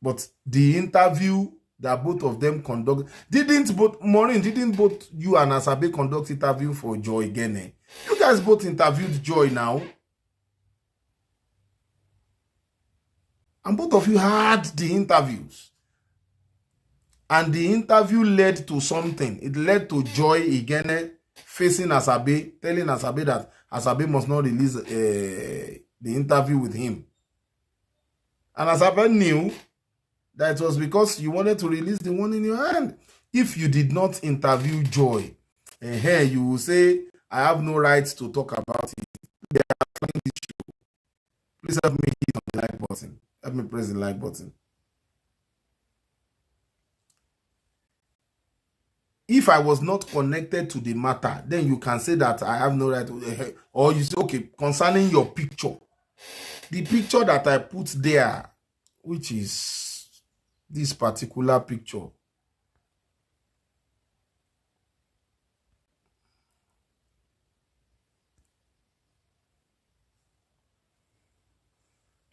But the interview that both of them conduct, Maureen, didn't both you and Asabe conduct interview for Joy again? Eh? You guys both interviewed Joy now. And both of you had the interviews. And the interview led to something. It led to Joy again facing Asabe, telling Asabe that Asabe must not release the interview with him. And Asabe knew that it was because you wanted to release the one in your hand. If you did not interview Joy, you will say, I have no right to talk about it. They are playing this show. Please help me hit on the like button. Help me press the like button. If I was not connected to the matter, then you can say that I have no right to, or you say, okay, concerning your picture, the picture that I put there, which is this particular picture.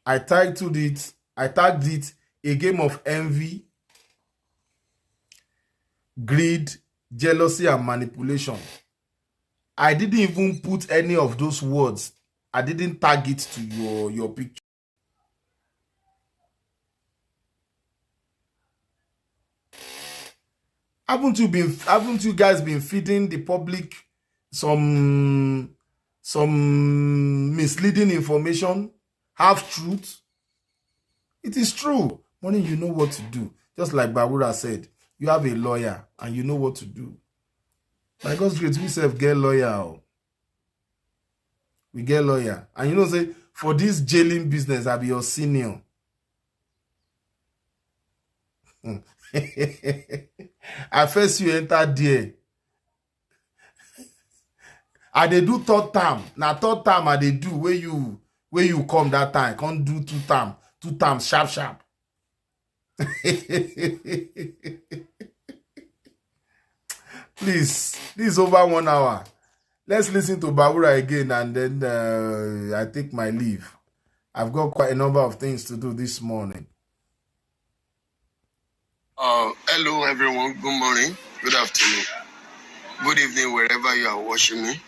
I tagged it, a game of envy, greed, jealousy, and manipulation. I didn't even put any of those words. I didn't tag it to your picture. Haven't you guys been feeding the public some misleading information, half truth? It is true. Morning, you know what to do. Just like Bawura said, you have a lawyer and you know what to do. By God's grace, we self get lawyer. We get lawyer. And you know, say, for this jailing business, I be your senior. At first you enter there. I dey do third term. Now third term I dey do where you come that time. Can't do two terms sharp. Please over 1 hour. Let's listen to Bawura again and then I take my leave. I've got quite a number of things to do this morning. Hello everyone, good morning, good afternoon, good evening, wherever you are watching me.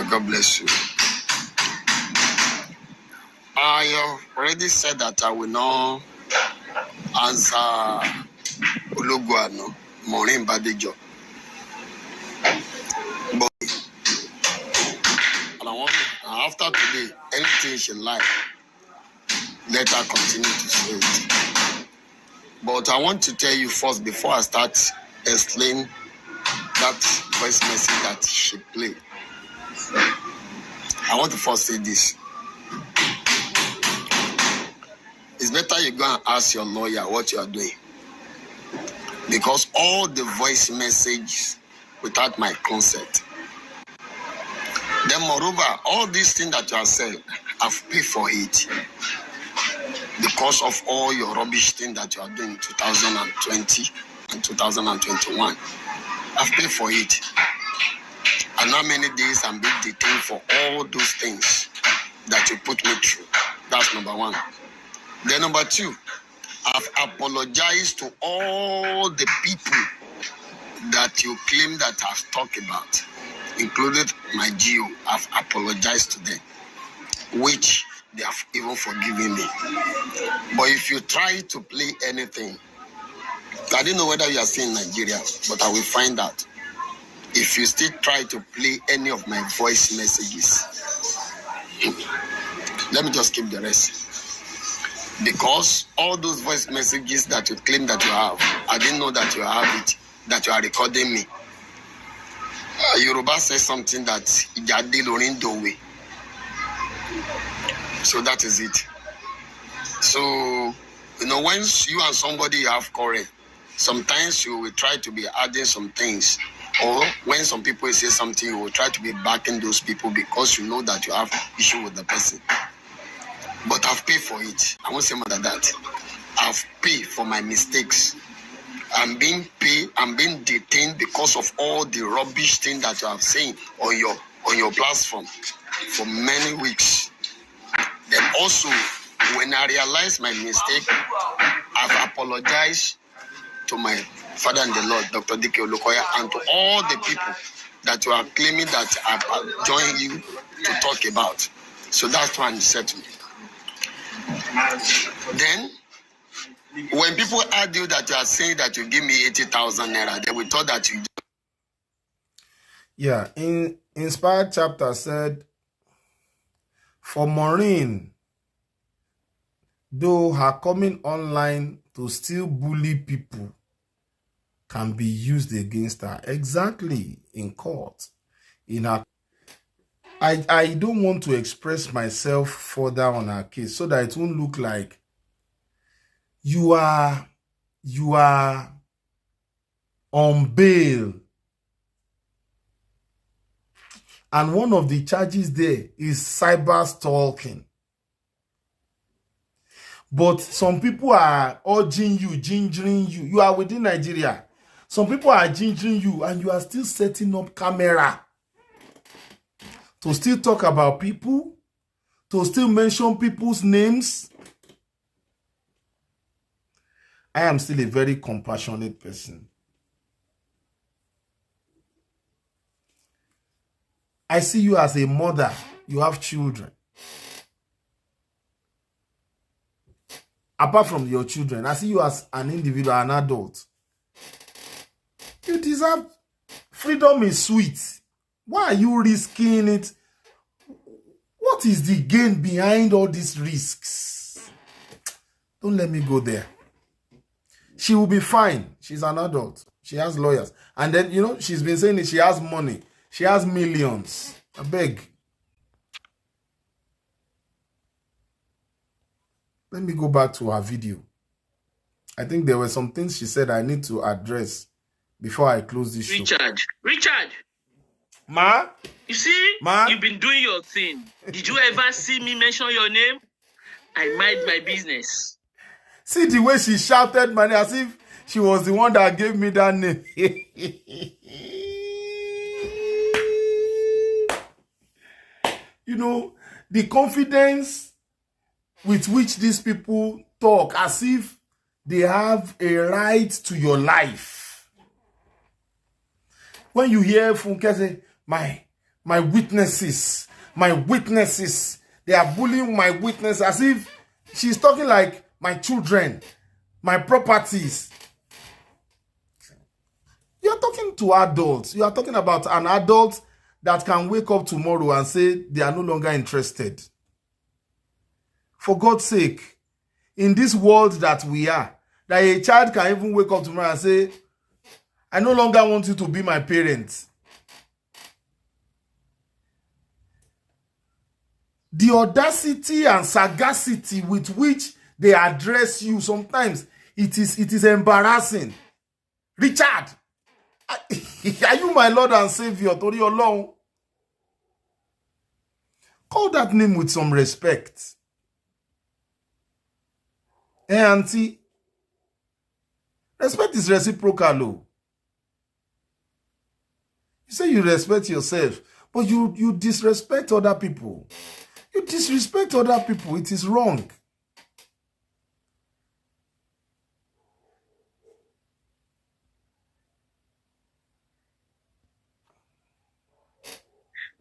God bless you. I have already said that I will not answer Oluguano, Maureen Badejo. But after today, anything she like, let her continue to say it. But I want to tell you first, before I start explaining that voice message that she played, I want to first say this. It's better you go and ask your lawyer what you are doing. Because all the voice messages without my consent. Then moreover, all these things that you are saying, I've paid for it. Because of all your rubbish thing that you are doing in 2020 and 2021. I've paid for it. And how many days I'm being detained for all those things that you put me through. That's number one. Then number two, I've apologized to all the people that you claim that I've talked about, including my GO. I've apologized to them, which they have even forgiven me. But if you try to play anything, I don't know whether you are still in Nigeria, but I will find out. If you still try to play any of my voice messages, let me just keep the rest. Because all those voice messages that you claim that you have, I didn't know that you have it, that you are recording me. Yoruba says something that Ijade Lorindo way. So that is it. So, once you and somebody have quarrel, sometimes you will try to be adding some things. Or when some people say something, you will try to be backing those people because you know that you have issue with the person. But I've paid for it. I won't say more than that. I've paid for my mistakes. I'm being paid, I'm being detained because of all the rubbish thing that you have seen on your platform for many weeks. Then also, when I realized my mistake, I've apologized to my father in the Lord, Dr. Dike Olukoya, and to all the people that you are claiming that I've joined you to talk about. So that's what he said to me. Then, when people argue that you are saying that you give me 80,000 naira, then we thought that you... Yeah, in Inspired Chapter said, for Maureen, though her coming online to still bully people can be used against her. Exactly, in court. In her, I don't want to express myself further on her case so that it won't look like you are on bail. And one of the charges there is cyber stalking. But some people are urging you, gingering you. You are within Nigeria. Some people are gingering you and you are still setting up camera to still talk about people, to still mention people's names. I am still a very compassionate person. I see you as a mother. You have children. Apart from your children, I see you as an individual, an adult. You deserve... Freedom is sweet. Why are you risking it? What is the gain behind all these risks? Don't let me go there. She will be fine. She's an adult. She has lawyers. And then, she's been saying it. She has money. She has millions. I beg. Let me go back to her video. I think there were some things she said I need to address before I close this show. Richard. Ma? You see, Ma? you've been doing your thing. Did you ever see me mention your name? I mind my business. See the way she shouted my name as if she was the one that gave me that name. You know, the confidence with which these people talk as if they have a right to your life. When you hear Funke say, my witnesses, they are bullying my witness as if she's talking like my children, my properties. You're talking to adults. You are talking about an adult that can wake up tomorrow and say they are no longer interested. For God's sake, in this world that we are, that a child can even wake up tomorrow and say, I no longer want you to be my parent. The audacity and sagacity with which they address you, sometimes it is embarrassing. Richard, are you my Lord and Savior? Tori Olorun. Call that name with some respect. Auntie, respect is reciprocal. You say you respect yourself, but you disrespect other people. You disrespect other people. It is wrong.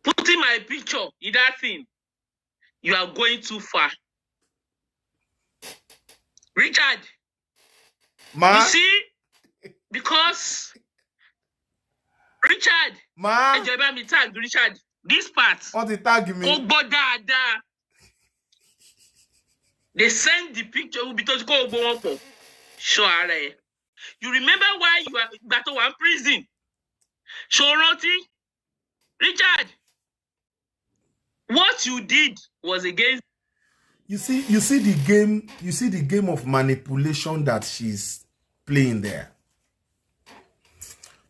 Putting my picture in that thing, you are going too far. Richard, Ma? you see, because Richard, Ma? me tag Richard, this part, what they tag me? They send the picture because show. You remember why you are battle one prison? Shoroti, Richard, what you did was against. You see the game of manipulation that she's playing there.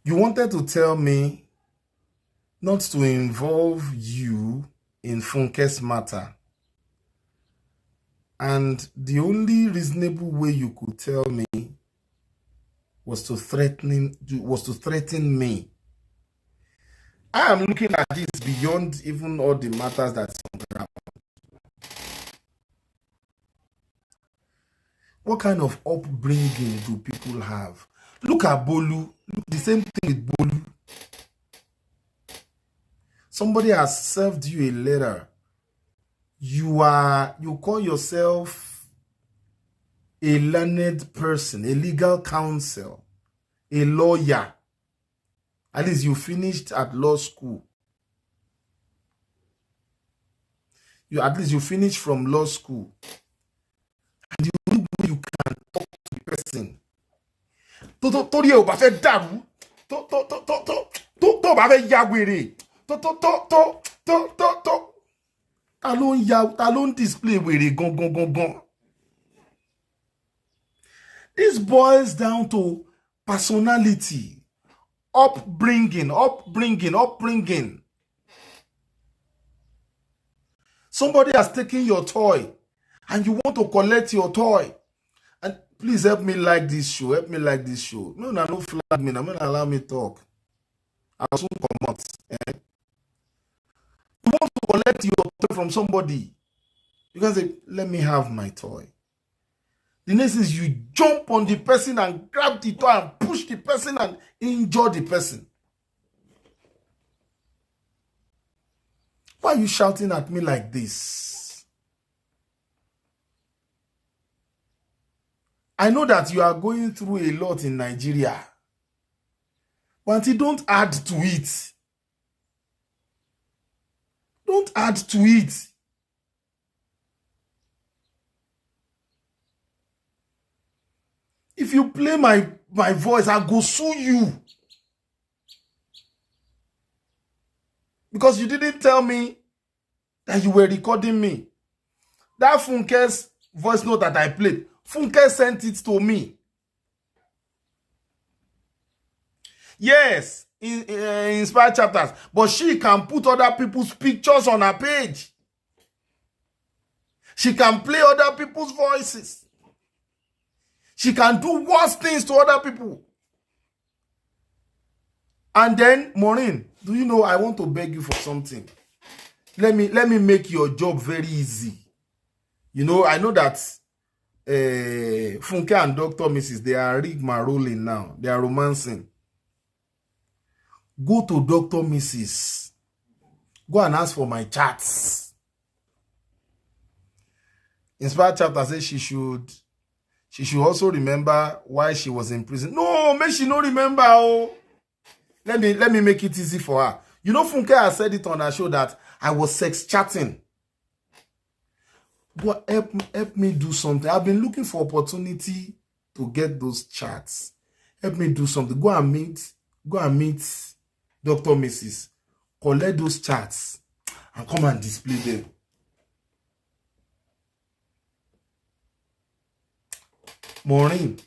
You wanted to tell me not to involve you in Funke's matter. And the only reasonable way you could tell me was to threaten me. I am looking at this beyond even all the matters that's on the ground. What kind of upbringing do people have? Look at Bolu. Look, the same thing with Bolu. Somebody has served you a letter. You call yourself a learned person, a legal counsel, a lawyer. At least you finished at law school. At least you finished from law school. And the only way you can talk to the person. Torí ẹ ò bá fẹ́ dàrú. Tó bá fẹ́ ya wèrè. Ta ló ń display wèrè gangan. This boils down to personality, upbringing. Somebody has taken your toy and you want to collect your toy. And please help me like this show. No, flag me. I'm going to allow me talk. I'll soon come out. You want to collect your toy from somebody. You can say, let me have my toy. The next is you jump on the person and grab the toy and push the person and injure the person. Why are you shouting at me like this? I know that you are going through a lot in Nigeria. But don't add to it. Don't add to it. If you play my voice, I'll go sue you. Because you didn't tell me that you were recording me. That Funke's voice note that I played, Funke sent it to me. Yes, in Inspired Chapters, but she can put other people's pictures on her page. She can play other people's voices. She can do worse things to other people. And then, Maureen, do you know, I want to beg you for something. Let me make your job very easy. You know, I know that Funke and Dr. Mrs., they are rigmaroling now. They are romancing. Go to Dr. Mrs. Go and ask for my chats. Inspired Chapter says she should also remember why she was in prison. No, make she no remember. Oh, let me make it easy for her. You know, Funke has said it on her show that I was sex chatting. But help me do something. I've been looking for opportunity to get those chats. Help me do something. Go and meet Dr. Mrs. Collect those chats and come and display them. Maureen,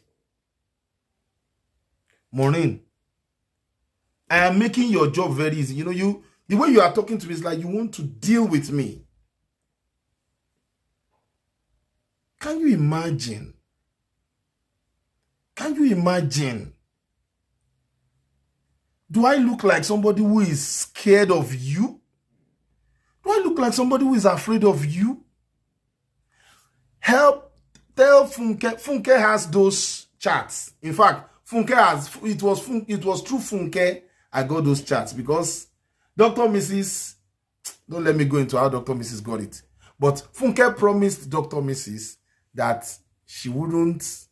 I am making your job very easy. You know, the way you are talking to me is like you want to deal with me. Can you imagine? Can you imagine? Do I look like somebody who is scared of you? Do I look like somebody who is afraid of you? Tell Funke. Funke has those chats. In fact, Funke has. It was through Funke I got those chats, because Dr. Mrs. Don't let me go into how Dr. Mrs. got it. But Funke promised Dr. Mrs. that she wouldn't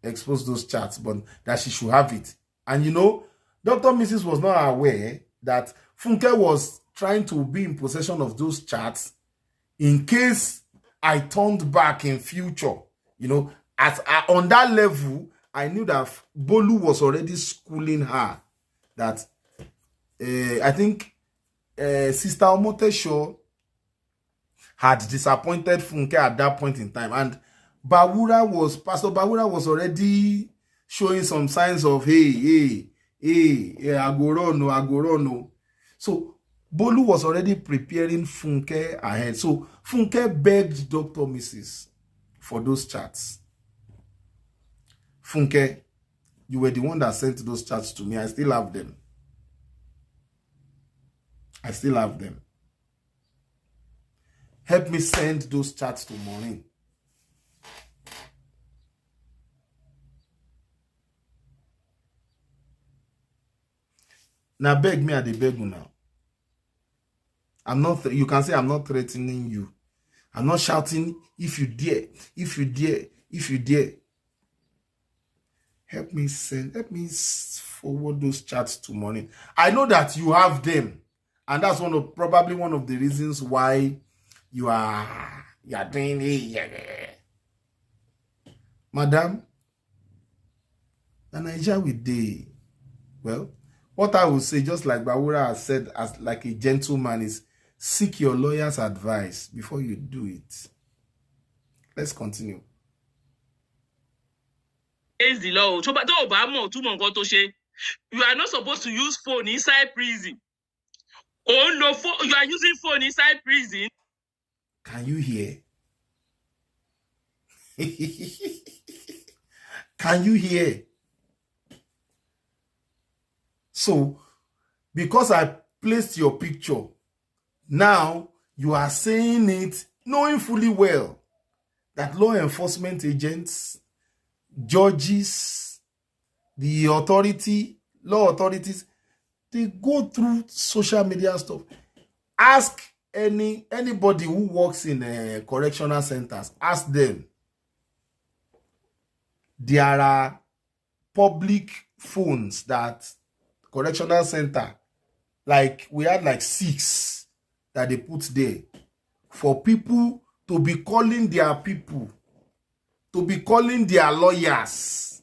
expose those chats, but that she should have it. And you know, Dr. Mrs. was not aware that Funke was trying to be in possession of those chats in case I turned back in future. You know, on that level, I knew that Bolu was already schooling her. That I think Sister Omotesho had disappointed Funke at that point in time. And Pastor Bawura was already showing some signs of, hey, agorono. So Bolu was already preparing Funke ahead. So Funke begged Dr. Mrs. for those chats. Funke, you were the one that sent those chats to me. I still have them. Help me send those chats to Maureen. Now beg me at the beg now. I'm not. You can say I'm not threatening you. I'm not shouting. If you dare. Help me forward those chats to Maureen. I know that you have them, and that's probably one of the reasons why you are doing it. Madam, and Nigeria with the, well, what I would say, just like Bawura has said, as like a gentleman, is seek your lawyer's advice before you do it. Let's continue. Is the law. You are not supposed to use phone inside prison. Oh no, you are using phone inside prison. Can you hear? Can you hear? So, because I placed your picture, now you are saying it knowing fully well that law enforcement agents, judges, the law authorities, they go through social media stuff. Ask anybody who works in correctional centers, ask them. There are public phones that correctional center, like we had like 6 that they put there for people to be calling their people, to be calling their lawyers.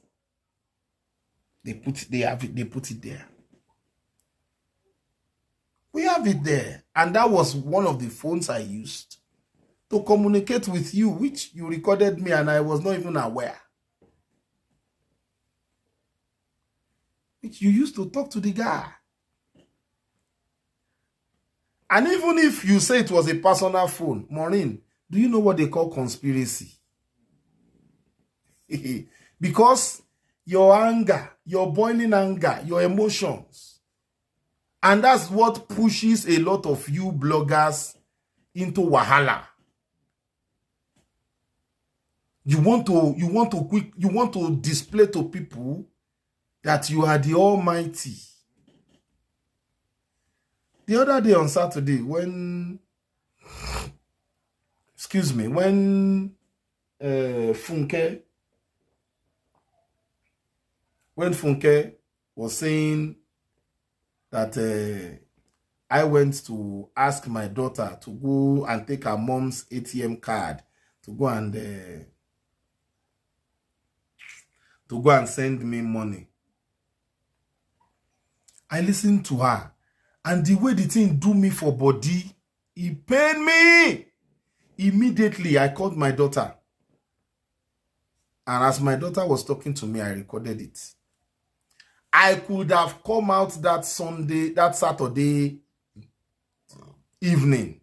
They put it there. We have it there. And that was one of the phones I used to communicate with you, which you recorded me and I was not even aware. Which you used to talk to the guy. And even if you say it was a personal phone, Maureen, do you know what they call conspiracy? Because your anger, your boiling anger, your emotions, and that's what pushes a lot of you bloggers into wahala. You want to display to people that you are the Almighty. The other day on Saturday, when Funke was saying that I went to ask my daughter to go and take her mom's ATM card to go and send me money. I listened to her, and the way the thing do me for body, it pained me. Immediately, I called my daughter. And as my daughter was talking to me, I recorded it. I could have come out that Saturday evening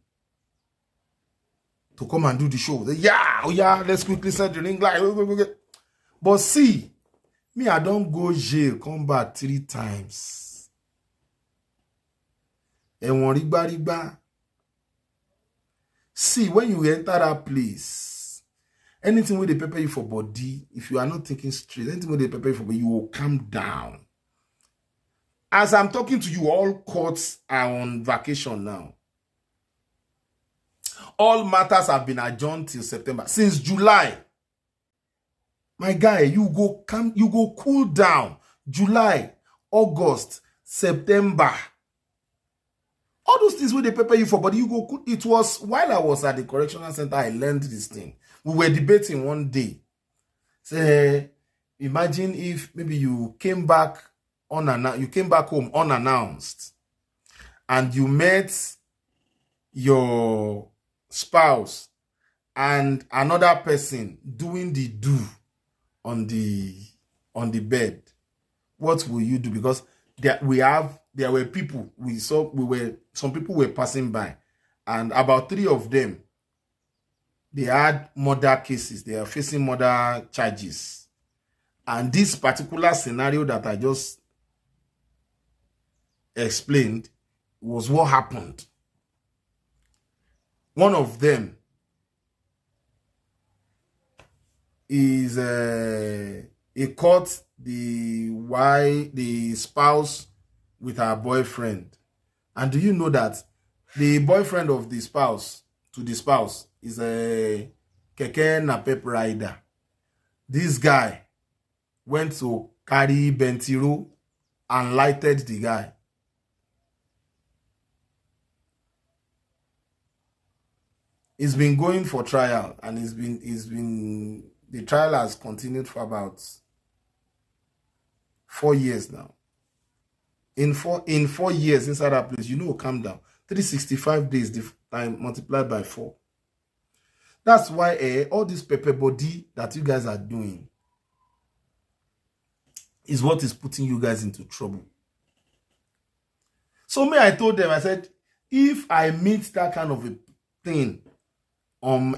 to come and do the show. Let's quickly set the ring light. But see, me, I don't go jail, come back 3 times. See, when you enter that place, anything where they prepare you for body, if you are not thinking straight, anything where they prepare you for body, you will calm down. As I'm talking to you, all courts are on vacation now. All matters have been adjourned till September. Since July. My guy, you go cool down. July, August, September. All those things where they prepare you for, but you go cool. It was while I was at the correctional center, I learned this thing. We were debating one day. Say, imagine if maybe you came back home unannounced, and you met your spouse and another person doing the do on the bed. What will you do? Because there were people some people were passing by, and about 3 of them, they had murder cases. They are facing murder charges. And this particular scenario that I just explained was what happened. One of them is he caught the spouse with her boyfriend. And do you know that the boyfriend of the spouse is a keke napep rider? This guy went to carry Bentiro and lighted the guy. He's been going for trial, and the trial has continued for about 4 years now. In 4 years inside that place, calm down. 365 days, the time multiplied by 4. That's why all this pepper body that you guys are doing is what is putting you guys into trouble. So I told them, I said, if I meet that kind of a thing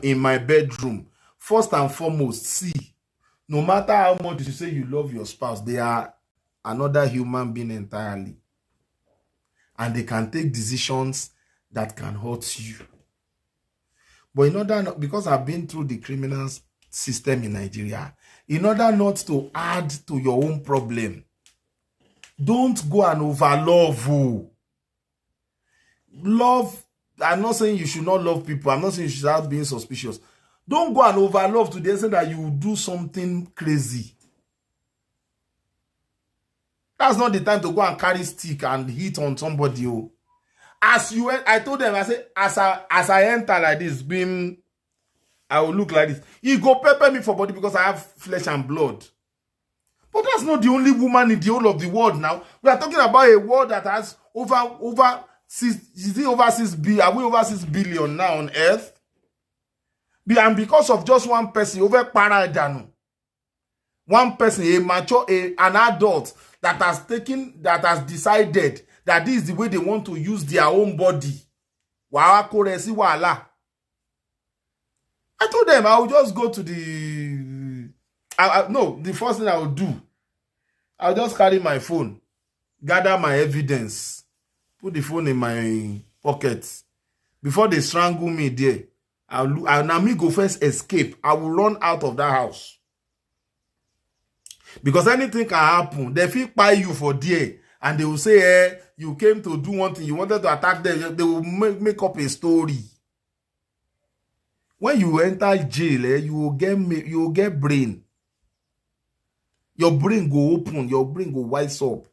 in my bedroom, first and foremost, see, no matter how much you say you love your spouse, they are another human being entirely. And they can take decisions that can hurt you. But because I've been through the criminal system in Nigeria, in order not to add to your own problem, don't go and overlove. Love, I'm not saying you should not love people. I'm not saying you should start being suspicious. Don't go and overlove to the extent that you do something crazy. That's not the time to go and carry stick and hit on somebody. I told them, I said, as I enter like this, I will look like this. He go pepper me for body because I have flesh and blood. But that's not the only woman in the whole of the world now. We are talking about a world that has over 6 billion. Are we over 6 billion now on Earth? And because of just one person, over paradano, one person, a mature, an adult that has decided that this is the way they want to use their own body. I told them I will just go to the. No, the first thing I will do, I'll just carry my phone, gather my evidence, put the phone in my pocket. Before they strangle me there, I'll me go first escape. I will run out of that house. Because anything can happen. They feel buy you for there. And they will say, you came to do one thing. You wanted to attack them. They will make up a story. When you enter jail, you will get brain. Your brain go open. Your brain go wise up.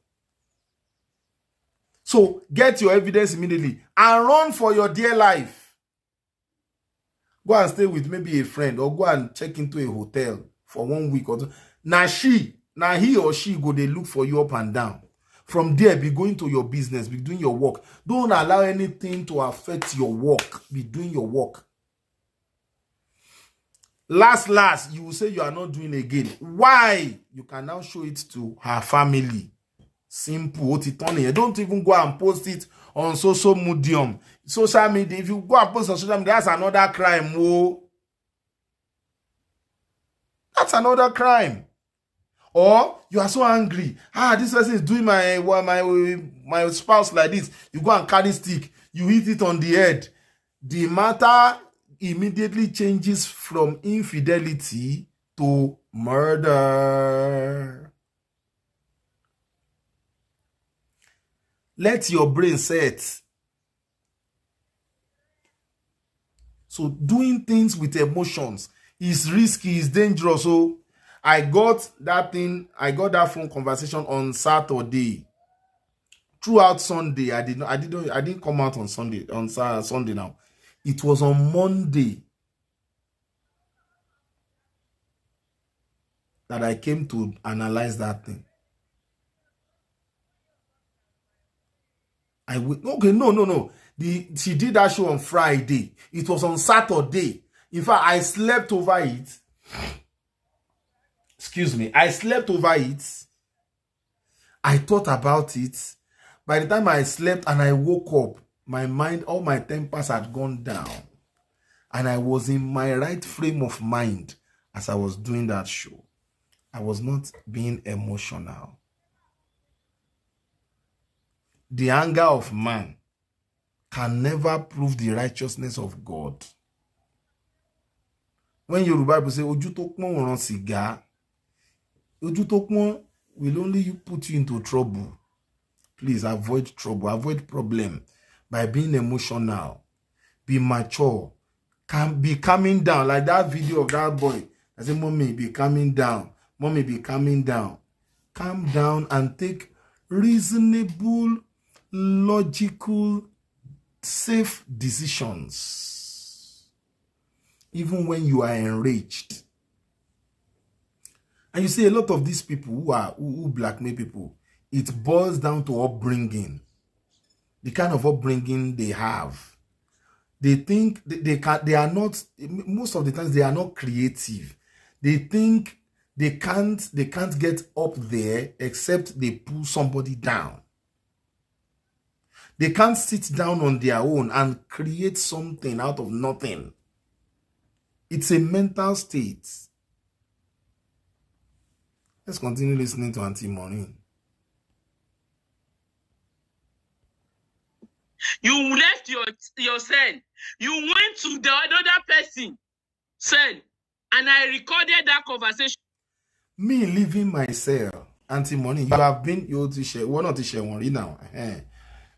So get your evidence immediately and run for your dear life. Go and stay with maybe a friend or go and check into a hotel for 1 week or 2. Now he or she go, they look for you up and down. From there, be going to your business, be doing your work. Don't allow anything to affect your work. Be doing your work. Last, you will say you are not doing again. Why? You can now show it to her family. Simple. Don't even go and post it on social media. Social media. If you go and post on social media, that's another crime. Whoa. That's another crime. Or you are so angry. This person is doing my spouse like this. You go and carry stick. You hit it on the head. The matter immediately changes from infidelity to murder. Let your brain set. So doing things with emotions is risky, is dangerous. So I got that phone conversation on Saturday. Throughout Sunday, I didn't come out on Sunday, Sunday now. It was on Monday that I came to analyze that thing. No. She did that show on Friday. It was on Saturday. In fact, I slept over it. Excuse me. I slept over it. I thought about it. By the time I slept and I woke up, my mind, all my tempers had gone down. And I was in my right frame of mind as I was doing that show. I was not being emotional. The anger of man can never prove the righteousness of God. When your Bible says, Ojú tó pọ́n ò ràn sìgá, ojú tó pọ́n will only put you into trouble. Please avoid trouble, avoid problem by being emotional. Be mature. Be calming down. Like that video of that boy. I say, Mommy, be calming down. Mommy, be calming down. Calm down and take reasonable, logical, safe decisions. Even when you are enraged. And you see a lot of these people who blackmail people, it boils down to upbringing. The kind of upbringing they have. They think they are not, most of the times they are not creative. They think they can't get up there except they pull somebody down. They can't sit down on their own and create something out of nothing. It's a mental state. Let's continue listening to Auntie Maureen. You left your cell. You went to the other person cell, and I recorded that conversation. Me leaving my cell, Auntie Maureen, you have been we're not one now.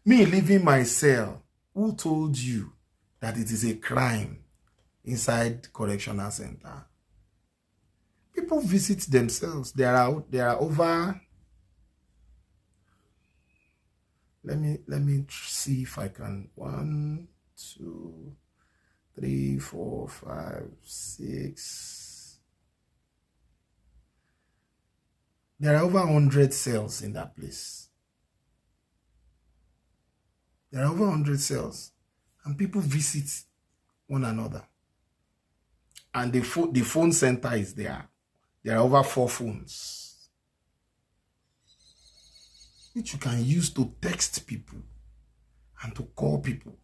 Me leaving my cell. Who told you that it is a crime inside correctional center? People visit themselves. There are over. Let me see if I can. 1, 2, 3, 4, 5, 6. There are over 100 cells in that place. There are over 100 cells, and people visit one another. And the phone center is there. There are over 4 phones which you can use to text people and to call people.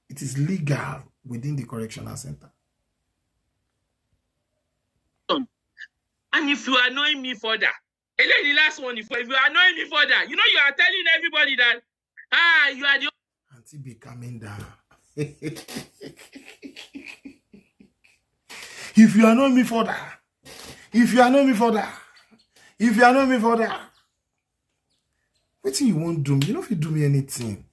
It is legal within the correctional center. And if you are annoying me further, and then the last one, if you are annoying me further, you know you are telling everybody that, you are the... Auntie be coming down. If you annoy me further, if you annoy me further, if you annoy me further, what thing you won't do me? You know if you do me anything.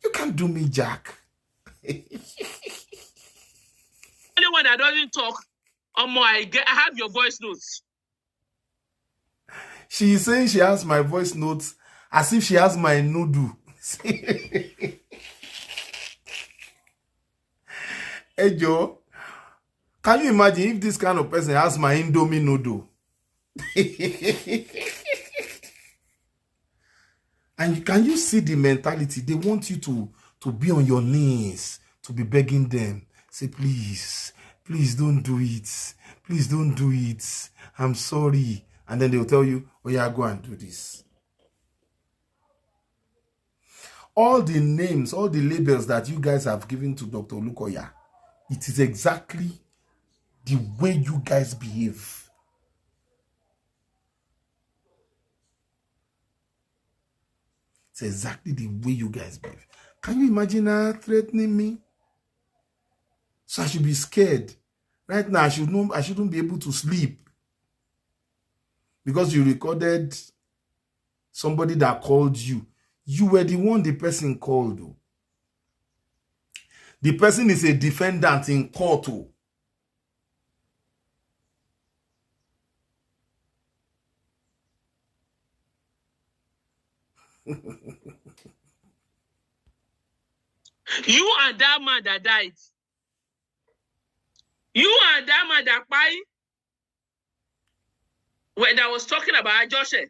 You can't do me, Jack. Only one that doesn't talk, I have your voice notes. She is saying she has my voice notes as if she has my noodle. Hey Joe, can you imagine if this kind of person has my Indomie noodle? And can you see the mentality? They want you to be on your knees, to be begging them. Say, please, please don't do it. Please don't do it. I'm sorry. And then they'll tell you, oh yeah, go and do this. All the names, all the labels that you guys have given to Dr. Olukoya, it is exactly the way you guys behave. It's exactly the way you guys behave. Can you imagine her threatening me? So I should be scared. Right now, I shouldn't be able to sleep. Because you recorded somebody that called you. You were the one the person called. The person is a defendant in court. You and that man that died. You and that man that died. When I was talking about Joshua,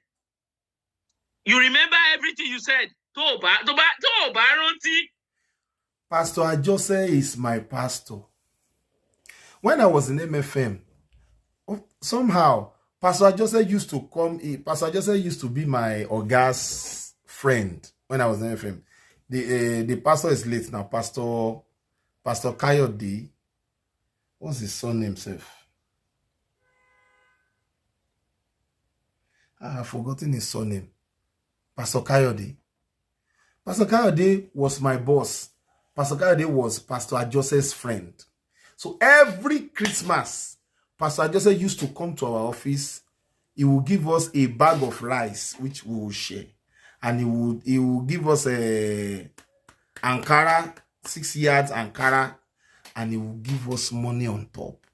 you remember everything you said. Pastor Ajose is my pastor. When I was in MFM, somehow Pastor Ajose used to come in. Pastor Ajose used to be my Oga's friend when I was in MFM. The pastor is late now. Pastor Kayode. What's his son himself? I've forgotten his surname. Pastor Kayode. Pastor Kayode was my boss. Pastor Kayode was Pastor Ajose's friend. So every Christmas, Pastor Ajose used to come to our office. He will give us a bag of rice, which we will share. And he will give us a Ankara, 6 yards Ankara, and he will give us money on top.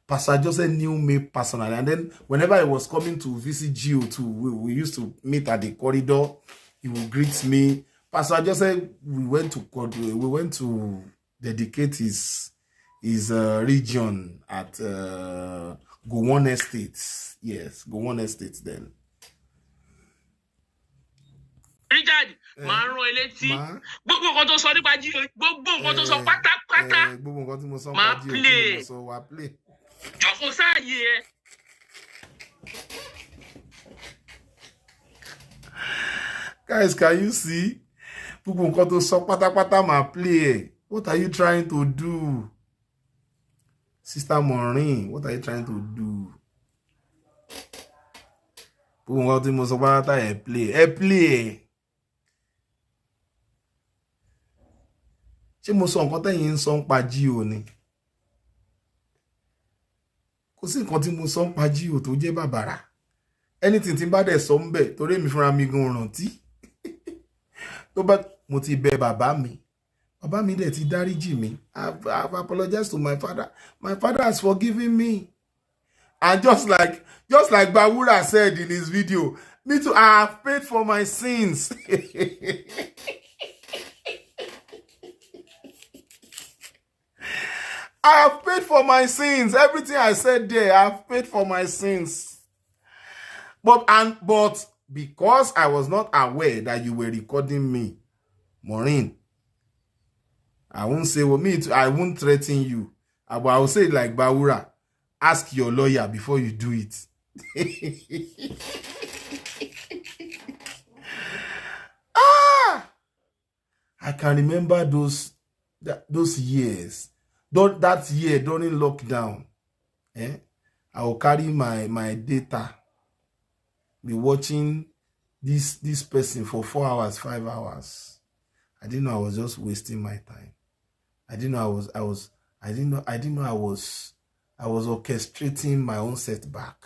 Pastor Joseph knew me personally. And then whenever I was coming to visit Gio too, we used to meet at the corridor. He would greet me. Pastor Joseph, we went to dedicate his region at Gowon Estates. Yes, Gowon Estates then. Richard, máa rán ẹ létí. Gbogbo nǹkan tó sọ nípa Gio, gbogbo nǹkan tó sọ pátápátá. Gbogbo nǹkan tí mo sọ máa play. Play. Jọ̀kọ́ sáàyè ẹ. Guys, can you see? Gbogbo nǹkan tó sọ pátápátá máa play. What are you trying to do? Sister Maureen, what are you trying to do? Gbogbo nǹkan tí mo sọ pátápátá ẹ play. Ẹ play. Ṣé mo sọ nǹkan tẹ́yin ń sọ ń pa Gio ni? Kò sí nǹkan tí mo sọ ń pa Gio tó jẹ́ bàbàrà. Anything tí n bá dẹ̀ sọ ń bẹ̀ torí mi fúnra mi gan rántí. Tó bá mo ti bẹ̀ bàbá mi. Bàbá mi dẹ̀ ti dáríjì mi. I've apologized to my father. My father has forgiven me. And just like Bawura said in his video, me too, I have paid for my sins. I have paid for my sins. Everything I said there, I have paid for my sins. But because I was not aware that you were recording me, Maureen, I won't say, well, I won't threaten you. But I will say it like Bawura, ask your lawyer before you do it. I can remember those years. That year during lockdown, I will carry my data, be watching this person for 4 hours, 5 hours. I didn't know I was just wasting my time. I didn't know I was orchestrating my own setback.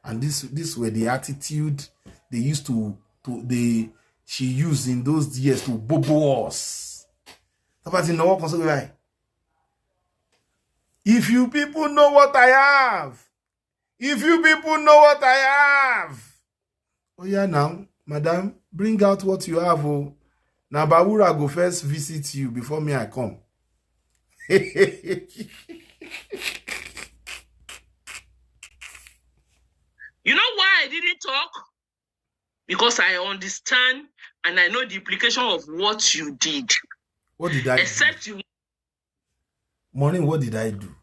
And this were the attitude they used she used in those years to bobo us. If you people know what I have, oh yeah, now, madam, bring out what you have. Oh, now Bawura go first visit you before me I come. You know why I didn't talk? Because I understand and I know the implication of what you did. What did I do? Morning, what did I do?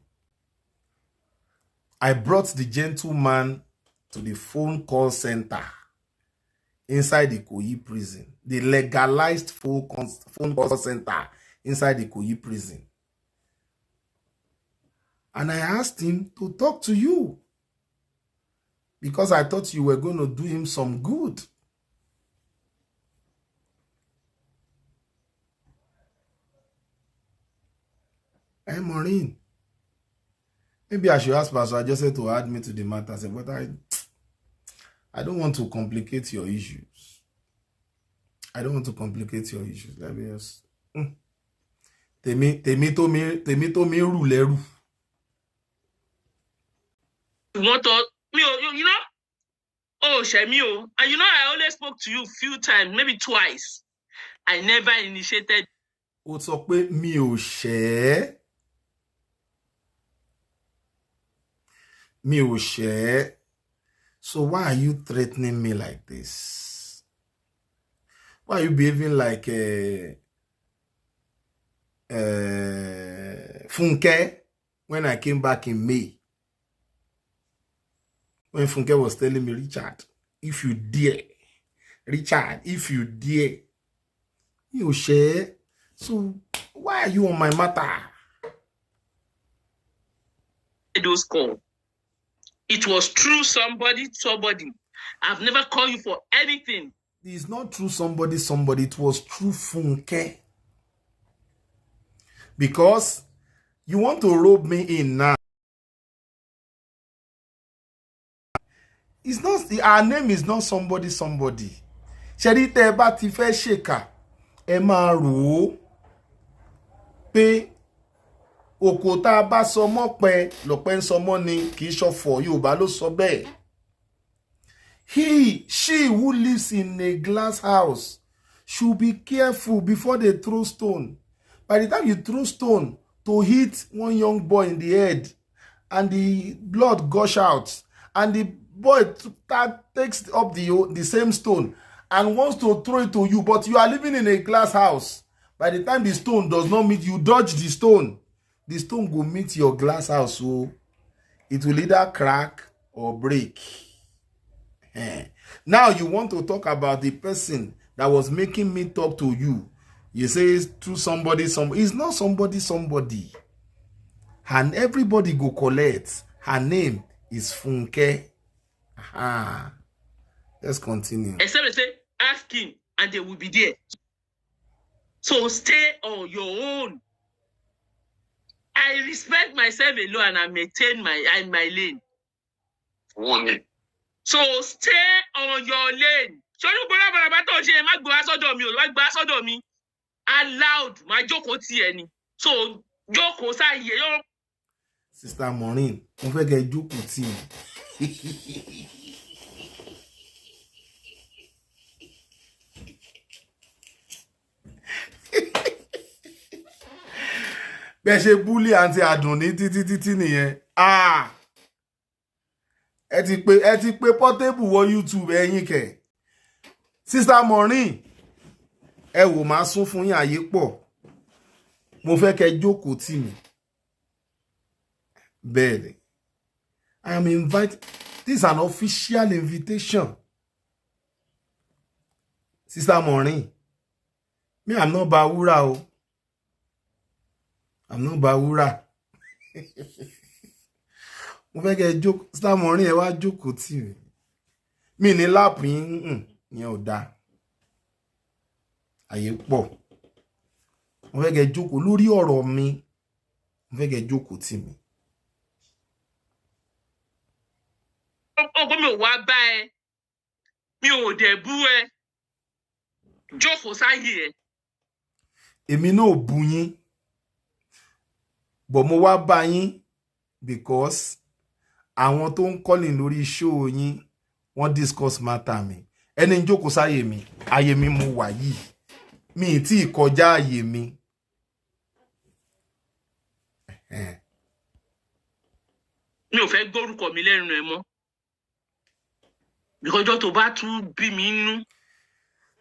I brought the gentleman to the phone call center inside the Ikoyi prison. The legalized phone call center inside the Ikoyi prison. And I asked him to talk to you because I thought you were going to do him some good. Hey, Maureen, maybe I should ask Pastor Joseph to add me to the matter. I said, but I don't want to complicate your issues. Let me just... Tèmi tó mi rù lẹ́rù. You know, oh, Shemio, and you know, I always spoke to you a few times, maybe twice. I never initiated. Ó sọ pé mi ò ṣẹ̀. So why are you threatening me like this? Why are you behaving like Funke when I came back in May? When Funke was telling me, Richard, if you dare, you share. So why are you on my matter? Those calls. It was through somebody. I've never called you for anything. It's not through somebody. It was through Funke. Because you want to rope me in now. It's not, our name is not somebody. Ṣẹ́rí tẹ́ bá ti fẹ́ ṣèkà, ẹ máa rò ó pé òkò tá bá sọ mọ́ pẹ́ lọ́pẹ́ ń sọ mọ́ ni kì í ṣọ̀fọ̀ Yorùbá ló sọ bẹ́ẹ̀. She who lives in a glass house should be careful before they throw stone. By the time you throw stone to hit one young boy in the head and the blood gush out and the boy takes up the same stone and wants to throw it to you, but you are living in a glass house. By the time the stone does not meet, you dodge the stone will meet your glass house, so it will either crack or break. Now you want to talk about the person that was making me talk to you. You say it's through somebody. It's not somebody. And everybody go collect. Her name is Funke. Let's continue. Except they say, ask him, and they will be there. So stay on your own. I respect myself alone and I maintain my lane. One. So stay on your lane. Allowed my jókòó ti ẹni. So jókòó sáyé. Sister Maureen, mo fẹ́ kẹ́ jókòó tì. Bẹ́ẹ̀ ṣe búlì àǹtí Àdùnní títí nìyẹn. ẹ ti pé Portable wọ YouTube ẹ̀yin kẹ̀. Sister Maureen, ẹ wò máa sún fún yín àyè pọ̀. Mo fẹ́ kẹ́ jókòó tì mí. Bẹ́ẹ̀ni. I am invited. This is an official invitation. Sister Maureen, me, I'm not Bawura. Oh. I'm not Bawura. Mo fẹ́ kẹ́ jókòó. Sister Maureen, ẹ wá jókòó tì mí. Mi ní láàpù yín, yẹn ò dáa. Àyè pọ̀. Mo fẹ́ kẹ́ jókòó lórí ọ̀rọ̀ mi. Mo fẹ́ kẹ́ jókòó tì mí. Ọkọ mi ò wá bá ẹ. Mi ò dẹ̀ bú ẹ. Jókòó sáyé ẹ. Èmi náà ò bú yín. But mo wá bá yín because àwọn tó ń calling lórí show yín wọ́n discuss matter mi. Ẹni jókòó sáyé mi. Ayé mi mo wà yìí. Mi tí kọjá ayé mi. Mi ò fẹ́ gbórúkọ mi lẹ́nu ẹ mọ́. Because ọjọ́ tó bá tún bí mi nú.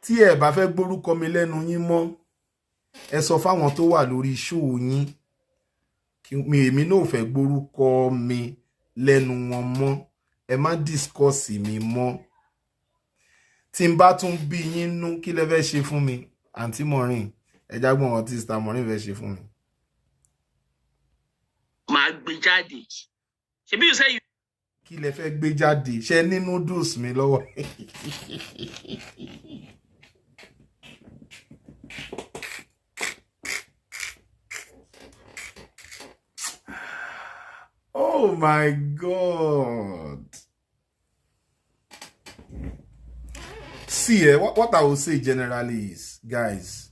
Tí ẹ bá fẹ́ gbórúkọ mi lẹ́nu yín mọ́, ẹ sọ fáwọn tó wà lórí show yín kí èmi náà fẹ́ gbórúkọ mi lẹ́nu wọn mọ́. Ẹ má discuss mi mọ́. Tí n bá tún bí yín nú, kí lẹ fẹ́ ṣe fún mi? Aunty Maureen, ẹ jágbọ́n wọn tí Sister Maureen fẹ́ ṣe fún mi. Màá gbé jáde. Ṣebí you say you. Kí lẹ fẹ́ gbé jáde? Ṣé ní noodles mi lọ́wọ́? Oh my God. See, what I will say generally is, guys,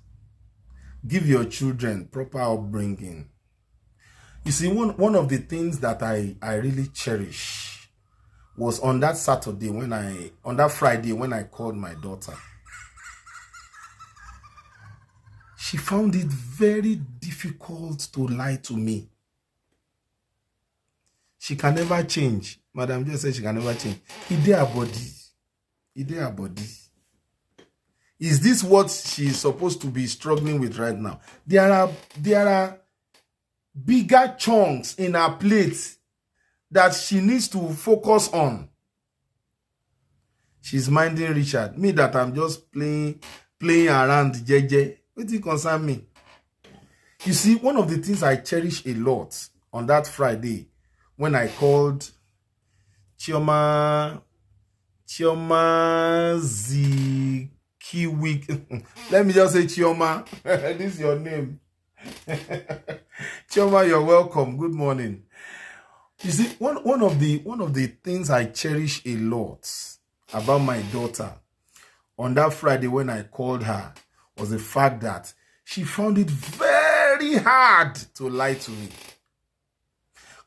give your children proper upbringing. You see, one of the things that I really cherish was on that Saturday on that Friday when I called my daughter. She found it very difficult to lie to me. She can never change. Madam just said she can never change. It did her body. It did her body. Is this what she is supposed to be struggling with right now? There are bigger chunks in her plate that she needs to focus on. She's minding Richard. Me that I'm just playing around JJ. What do you concern me? You see, one of the things I cherish a lot on that Friday when I called Chioma Zikiwi. Let me just say Chioma. This is your name. Chioma, you're welcome. Good morning. You see, one of the things I cherish a lot about my daughter on that Friday when I called her was the fact that she found it very hard to lie to me.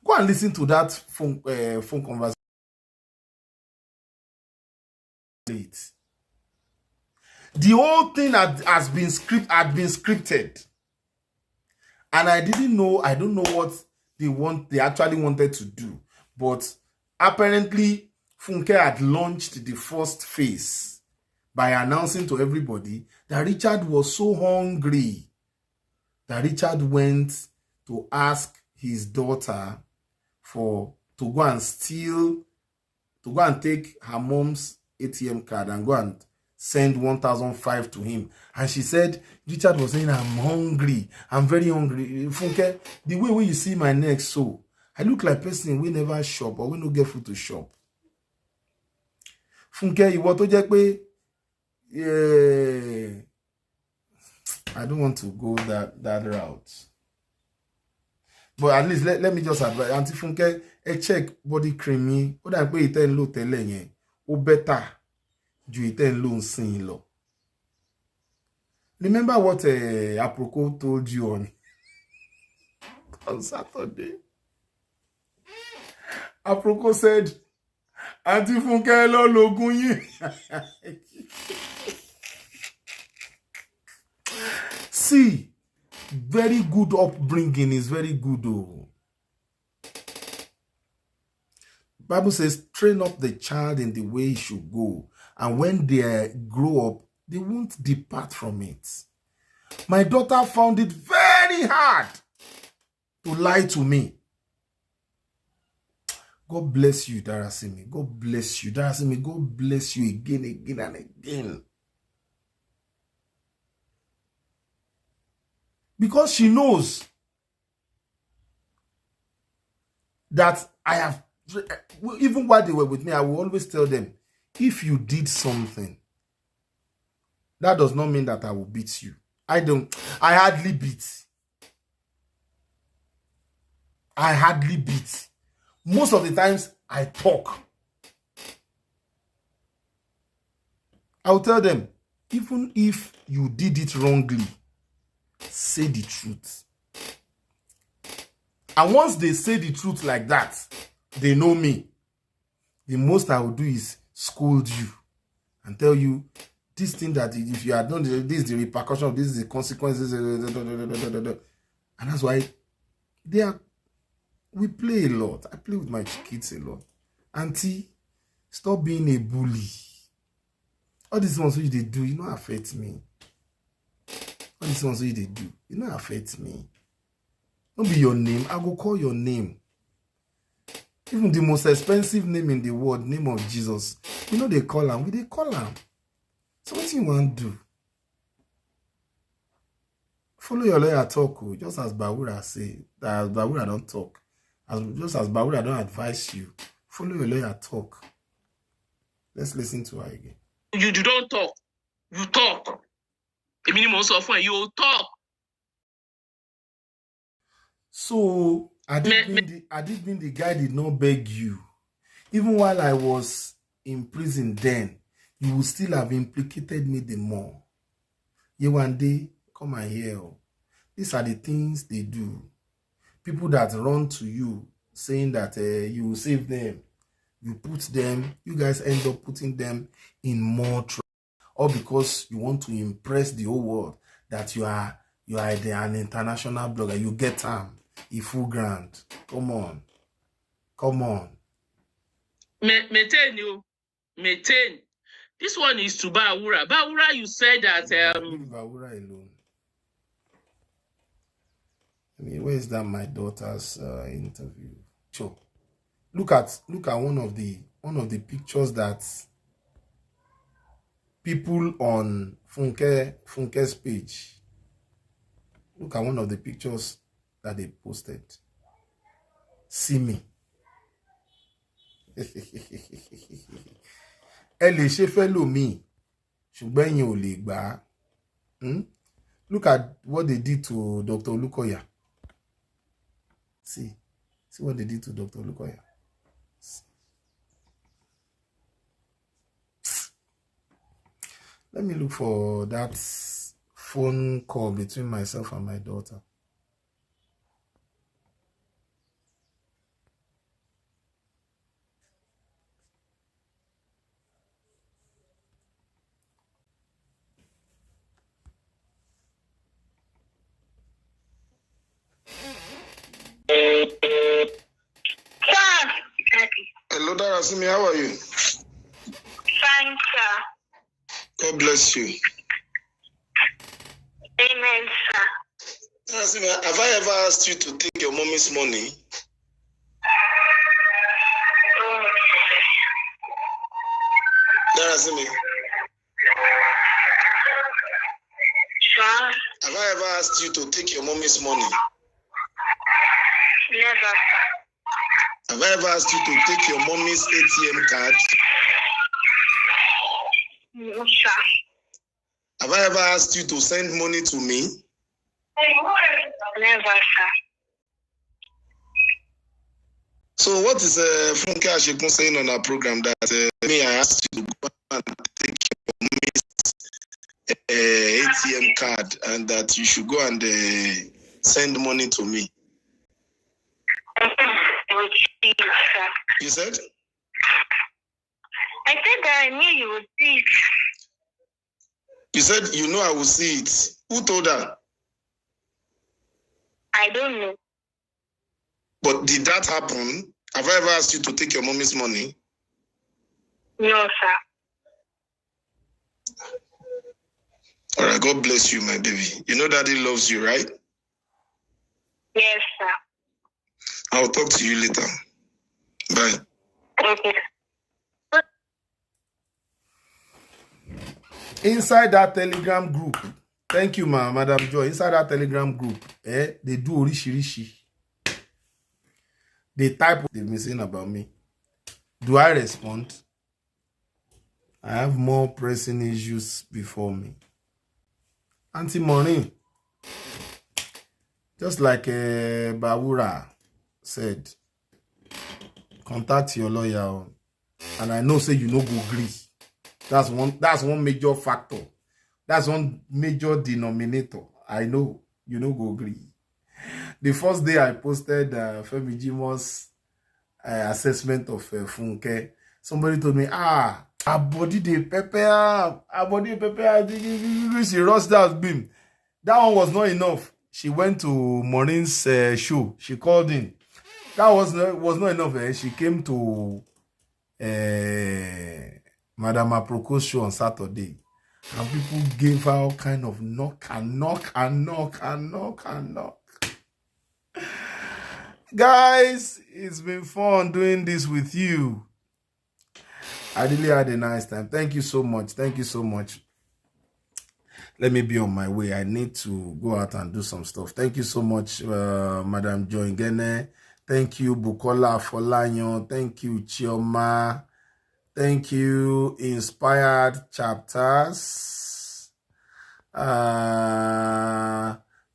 Go and listen to that phone conversation. The whole thing had been scripted. And I don't know what they actually wanted to do. But apparently, Funke had launched the first phase by announcing to everybody that Richard was so hungry that Richard went to ask his daughter to go and take her mom's ATM card and go and send 1,500 to him. And she said, Richard was saying, I'm hungry. I'm very hungry. Funke, the way you see my neck, so I look like a person we never shop or we no get food to shop. Funke, you want to just pay? Yeah. I don't want to go that route. But at least let me just advise. Auntie Funke, check body creamy. What I pay it and low telling o better. Ju it and loan sin law. Remember what Aproko told you on Saturday? Aproko said, Auntie Funke lo logun yin. See, very good upbringing is very good. Oh. Bible says, train up the child in the way he should go, and when they grow up, they won't depart from it. My daughter found it very hard to lie to me. God bless you, Darasimi. God bless you, Darasimi. God bless you again and again. Because she knows that I have, even while they were with me, I will always tell them, if you did something, that does not mean that I will beat you. I hardly beat. I hardly beat. Most of the times, I talk. I'll tell them, even if you did it wrongly, say the truth. And once they say the truth like that, they know me. The most I will do is scold you and tell you this thing that if you are done, this is the repercussion, this is the consequences. And that's why we play a lot. I play with my kids a lot. Auntie, stop being a bully. All these ones which they do, you don't affect me. All these ones which they do, you don't affect me. Don't be your name. I will call your name. Even the most expensive name in the world, name of Jesus. You know they call him. They call him. So what you want to do? Follow your lawyer talk. Just as Bawura say. That Bawura don't talk. Just as Bawura don't advise you. Follow your lawyer talk. Let's listen to her again. You don't talk. You talk. A minimum of when you talk. So I did mean the guy did not beg you. Even while I was in prison then, you would still have implicated me the more. You one day, come and hear. These are the things they do. People that run to you saying that you will save them. You put them, you guys end up putting them in more trouble. All because you want to impress the whole world that you are an international blogger. You get time. A full grant. Come on. Maintain you. Maintain. This one is to Bawura. Bawura, you said that leave Bawura alone. I mean, where is that my daughter's interview? Sure. Look at one of the pictures that people on Funke's page. Look at one of the pictures that they posted. See me. Look at what they did to Dr. Olukoya. See what they did to Dr. Olukoya. Let me look for that phone call between myself and my daughter. Hello, Darasimi, how are you? Fine, sir. God bless you. Amen, sir. Darasimi, have I ever asked you to take your mommy's money? Darasimi, Sir? have I ever asked you to take your mommy's money? Never, sir. Have I ever asked you to take your mommy's ATM card? No, sir. Have I ever asked you to send money to me? Never, sir. So what is Funke Ashekun saying on our program that me I asked you to go and take your mommy's ATM card and that you should go and send money to me? You said? I said that I knew you would see it. You said you know I will see it. Who told her? I don't know. But did that happen? Have I ever asked you to take your mommy's money? No, sir. All right, God bless you, my baby. You know Daddy loves you, right? Yes, sir. I'll talk to you later. Bye. Okay. Inside that Telegram group, thank you, Madam Joy. Inside that Telegram group, they do orishirishi. They type what they've been saying about me. Do I respond? I have more pressing issues before me. Auntie Money, just like Bawura said, contact your lawyer, and I know say you no go agree. That's one major factor. That's one major denominator. I know you no go agree. The first day I posted Femi Jimo's assessment of Funke, somebody told me, her body dey pepper, she rushed out beam. That one was not enough. She went to Maureen's show. She called in. That was not enough. She came to Madam Aproko's show on Saturday. And people gave her all kind of knock. Guys, it's been fun doing this with you. I really had a nice time. Thank you so much. Thank you so much. Let me be on my way. I need to go out and do some stuff. Thank you so much, Madam Joy Ngene. Thank you, Bukola Folanyo. Thank you, Chioma. Thank you, Inspired Chapters.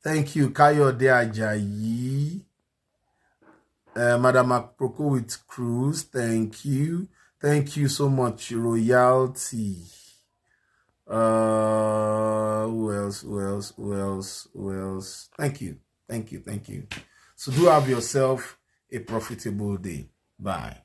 Thank you, Kayode Ajayi. Madam Aproko with Cruz. Thank you. Thank you so much, Royalty. Who else? Thank you. So do have yourself a profitable day. Bye.